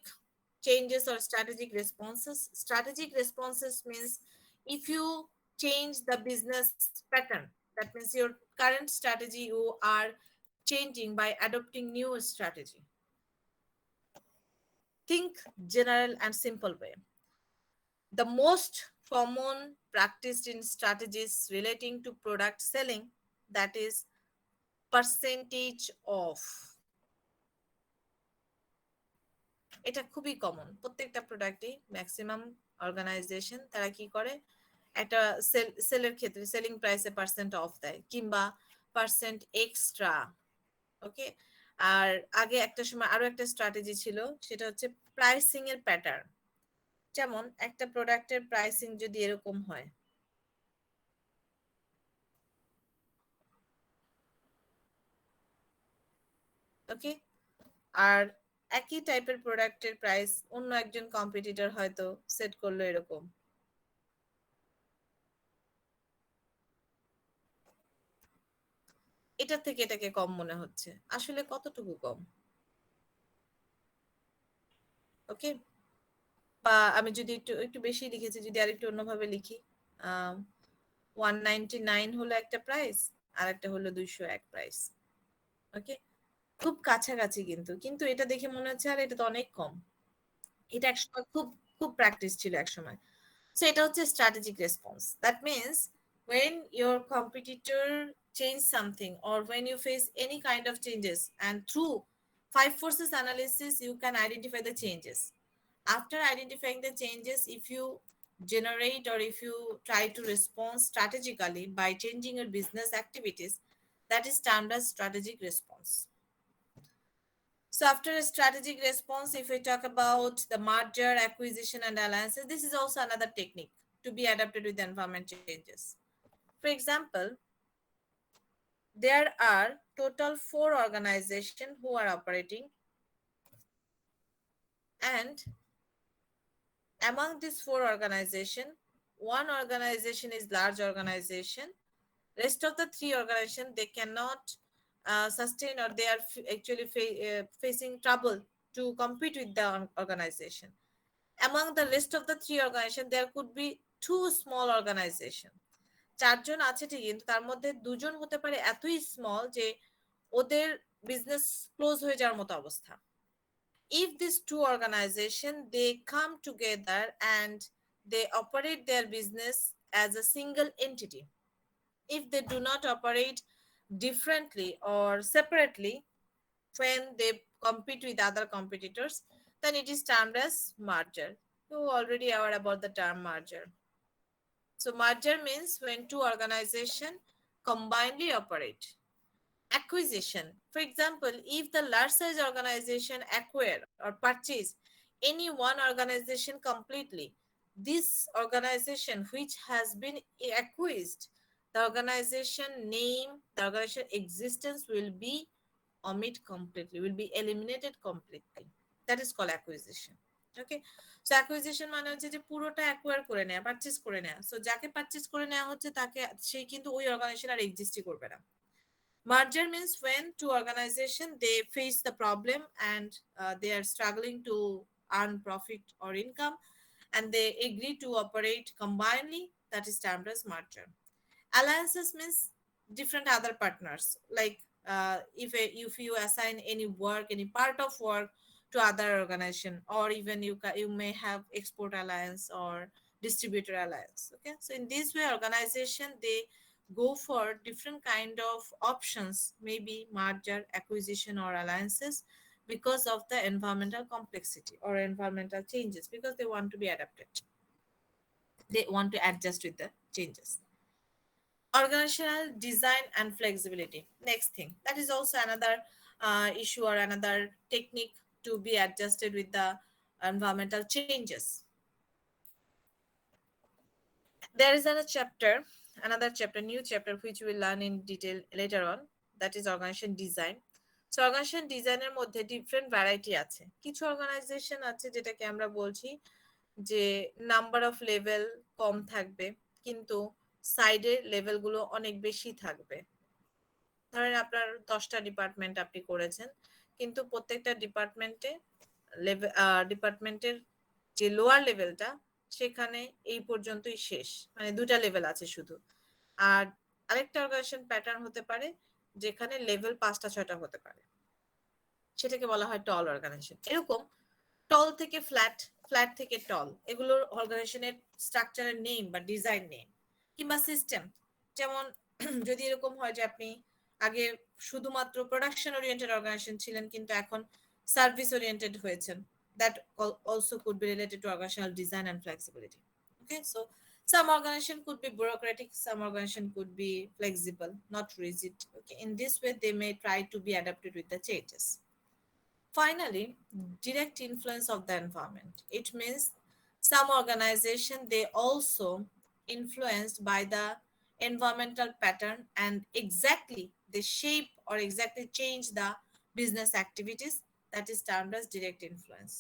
changes or strategic responses. Strategic responses means if you change the business pattern, that means your current strategy you are changing by adopting new strategy. Think general and simple way. The most common practiced in strategies relating to product selling, that is percentage off. এটা খুবই common, প্রত্যেকটা প্রোডাক্টে maximum organisation তারা কি করে, একটা সেলের ক্ষেত্রে সেলিং প্রাইসে পার্সেন্ট অফ দেয় কিংবা পার্সেন্ট এক্সট্রা। ওকে, আর আগে একটা সময় আরো একটা স্ট্র্যাটেজি ছিল, সেটা হচ্ছে প্রাইসিং এর প্যাটার্ন। যেমন একটা প্রোডাক্টের প্রাইসিং যদি এরকম হয়, ওকে, আর একই টাইপের প্রোডাক্টের প্রাইস অন্য একজন কম্পিটিটর হয়তো সেট করলো এরকম, এটা থেকে এটাকে কম মনে হচ্ছে, আসলে কতটুকু কম? ওকে, বা আমি যদি একটু একটু বেশি লিখেছি, যদি আরেকটু অন্যভাবে লিখি, 199 হলো একটা প্রাইস আর একটা হলো 201 প্রাইস। ওকে, খুব কাছাকাছি কিন্তু কিন্তু এটা দেখে মনে হচ্ছে আর এটা তো অনেক কম। এটা একসময় খুব খুব প্র্যাকটিস ছিল একসময়। সো এটা হচ্ছে strategic response. That means when your competitor change something or when you face any kind of changes, and through 5 forces analysis you can identify the changes. After identifying the changes, if you generate or if you try to respond strategically by changing your business activities, that is termed as strategic response. So after a strategic response, if we talk about the merger, acquisition, and alliances, this is also another technique to be adapted with the environment changes. For example, there are total 4 organizations who are operating, and among these 4 organizations, one organization is large organization. Rest of the 3 organizations, they cannot sustain, or they are actually facing trouble to compete with the organization. Among the rest of the 3 organizations, there could be 2 small organizations. 4 জন আছে ঠিক, কিন্তু তার মধ্যে 2 জন হতে পারে এতই small যে ওদের বিজনেস ক্লোজ হয়ে যাওয়ার মতো অবস্থা। If these 2 organizations, they come together and they operate their business as a single entity, if they do not operate differently or separately when they compete with other competitors, then it is termed as merger. You already aware about the term merger. So merger means when two organizations combinedly operate. Acquisition, for example, if the large size organization acquire or purchase any one organization completely, this organization which has been acquired, the organization name, the organization existence will be omit completely, will be eliminated completely. That is called acquisition. Okay, so acquisition মানে হচ্ছে যে পুরোটা acquire করে নেওয়া, purchase করে নেওয়া। So যাকে purchase করে নেওয়া হচ্ছে তাকে, সে কিন্তু ওই অর্গানাইজেশন আর এক্সিস্টই করবে না। Merger means when two organizations they face the problem and they are struggling to earn profit or income, and they agree to operate combinedly. That is termed as merger. Alliances means different other partners, like if you assign any work, any part of work to other organization, or even you may have export alliance or distributor alliance. Okay, so in this way organization they go for different kind of options, maybe merger, acquisition, or alliances, because of the environmental complexity or environmental changes, because they want to be adapted, they want to adjust with the changes. Organizational design and flexibility, next thing, that is also another issue or another technique to be adjusted with the environmental changes. There is another chapter, new chapter, which we'll learn in detail later on, that is organization design. So organization design এর মধ্যে different variety আছে। কিছু organisation আছে যেটাকে আমরা বলছি যে number of level কম থাকবে, কিন্তু সাইডের লেভেলগুলো অনেক বেশি থাকবে। ধরেন আপনার 10টা ডিপার্টমেন্ট আপনি করেছেন, কিন্তু প্রত্যেকটা ডিপার্টমেন্টের যে লোয়ার লেভেলটা সেখানে এই পর্যন্তই শেষ, মানে 2টা লেভেল আছে শুধু। আর আরেকটা অর্গানাইজেশন প্যাটার্ন হতে পারে যেখানে লেভেল 5টা 6টা হতে পারে, সেটাকে বলা হয় টল অর্গানাইজেশন। এরকম টল থেকে ফ্ল্যাট, ফ্ল্যাট থেকে টল, এগুলো অর্গানাইজেশনের স্ট্রাকচারের নেম বা ডিজাইন নেম কিংবা সিস্টেম। যেমন যদি এরকম হয় যে আপনি আগে শুধুমাত্র প্রোডাকশন ওরিয়েন্টেড অর্গানাইজেশন ছিলেন, কিন্তু এখন সার্ভিস ওরিয়েন্টেড হয়েছেন, that also could be related to organizational design and flexibility. Okay, so some organization could be bureaucratic, some organization could be flexible, not rigid. Okay, in this way they may try to be adapted with the changes. Finally, direct influence of the environment. It means some organization they also influenced by the environmental pattern, and exactly they shape or exactly change the business activities, that is termed as direct influence.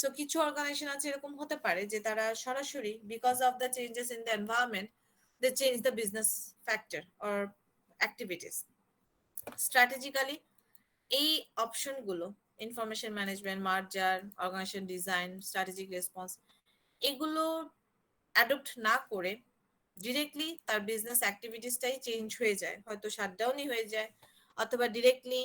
So কিছু organisation আছে এরকম হতে পারে যে তারা সরাসরি because of the changes in the environment they change the business factor or activities. Strategically এই অপশনগুলো information management, merger, organization design, strategic response, এগুলো অ্যাডপ্ট না করে ডিরেক্টলি তার বিজনেস অ্যাক্টিভিটিসটাই চেঞ্জ হয়ে যায়, হয়তো শাটডাউনই হয়ে যায়, অথবা ডিরেক্টলি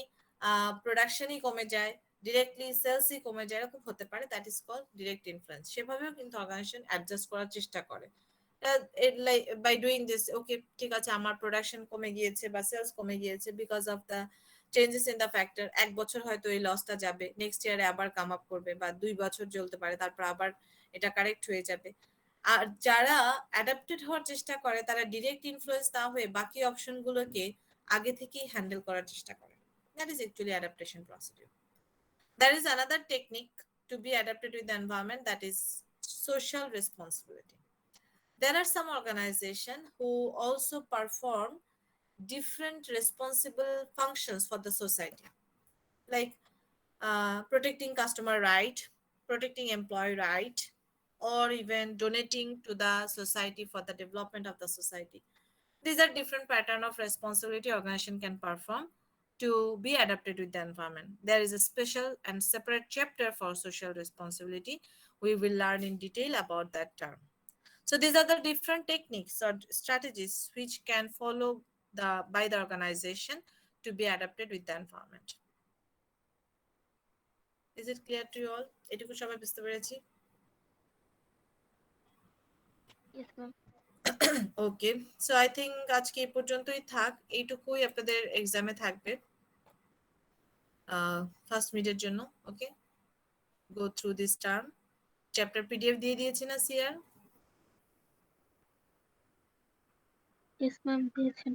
প্রোডাকশনই কমে যায়, ডিরেক্টলি সেলসই কমে যায়, এরকম হতে পারে। That is called direct influence. সেভাবেও কিন্তু অর্গানাইজেশন অ্যাডজাস্ট করার চেষ্টা করে বাই ডুইং দিস। ওকে, ঠিক আছে, আমার প্রোডাকশন কমে গিয়েছে বা সেলস কমে গিয়েছে because of the changes in the factor. এক বছর হয়তো এই লসটা যাবে, নেক্সট ইয়ারে আবার কাম আপ করবে, বা 2 বছর চলতে পারে, তারপর আবার এটা কারেক্ট হয়ে যাবে। আর যারা অ্যাডাপ্টেড হওয়ার চেষ্টা করে তারা ডিরেক্ট ইনফ্লুয়েন্স না হয়ে বাকি অপশনগুলোকে আগে থেকেই হ্যান্ডেল করার চেষ্টা করে। That is actually adaptation procedure. There is another technique to be adapted with the environment, that is social responsibility. There are some organizations who also perform different responsible functions for the society, like protecting customer right, protecting employee right, or even donating to the society for the development of the society. These are different pattern of responsibility organization can perform to be adapted with the environment. There is a special and separate chapter for social responsibility. We will learn in detail about that term. So these are the different techniques or strategies which can follow by the organization to be adapted with the environment. Is it clear to you all? এটুকু সবাই বুঝতে পেরেছি? Yes, ma'am. Okay, so I think আজকে এই পর্যন্তই থাক। এইটুকুই আপনাদের এক্সামে থাকবে ফার্স্ট মিডের জন্য। ওকে, go through this term. Chapter PDF দিয়ে দিয়েছি না সিয়ার? Yes, ma'am. দিয়েছেন।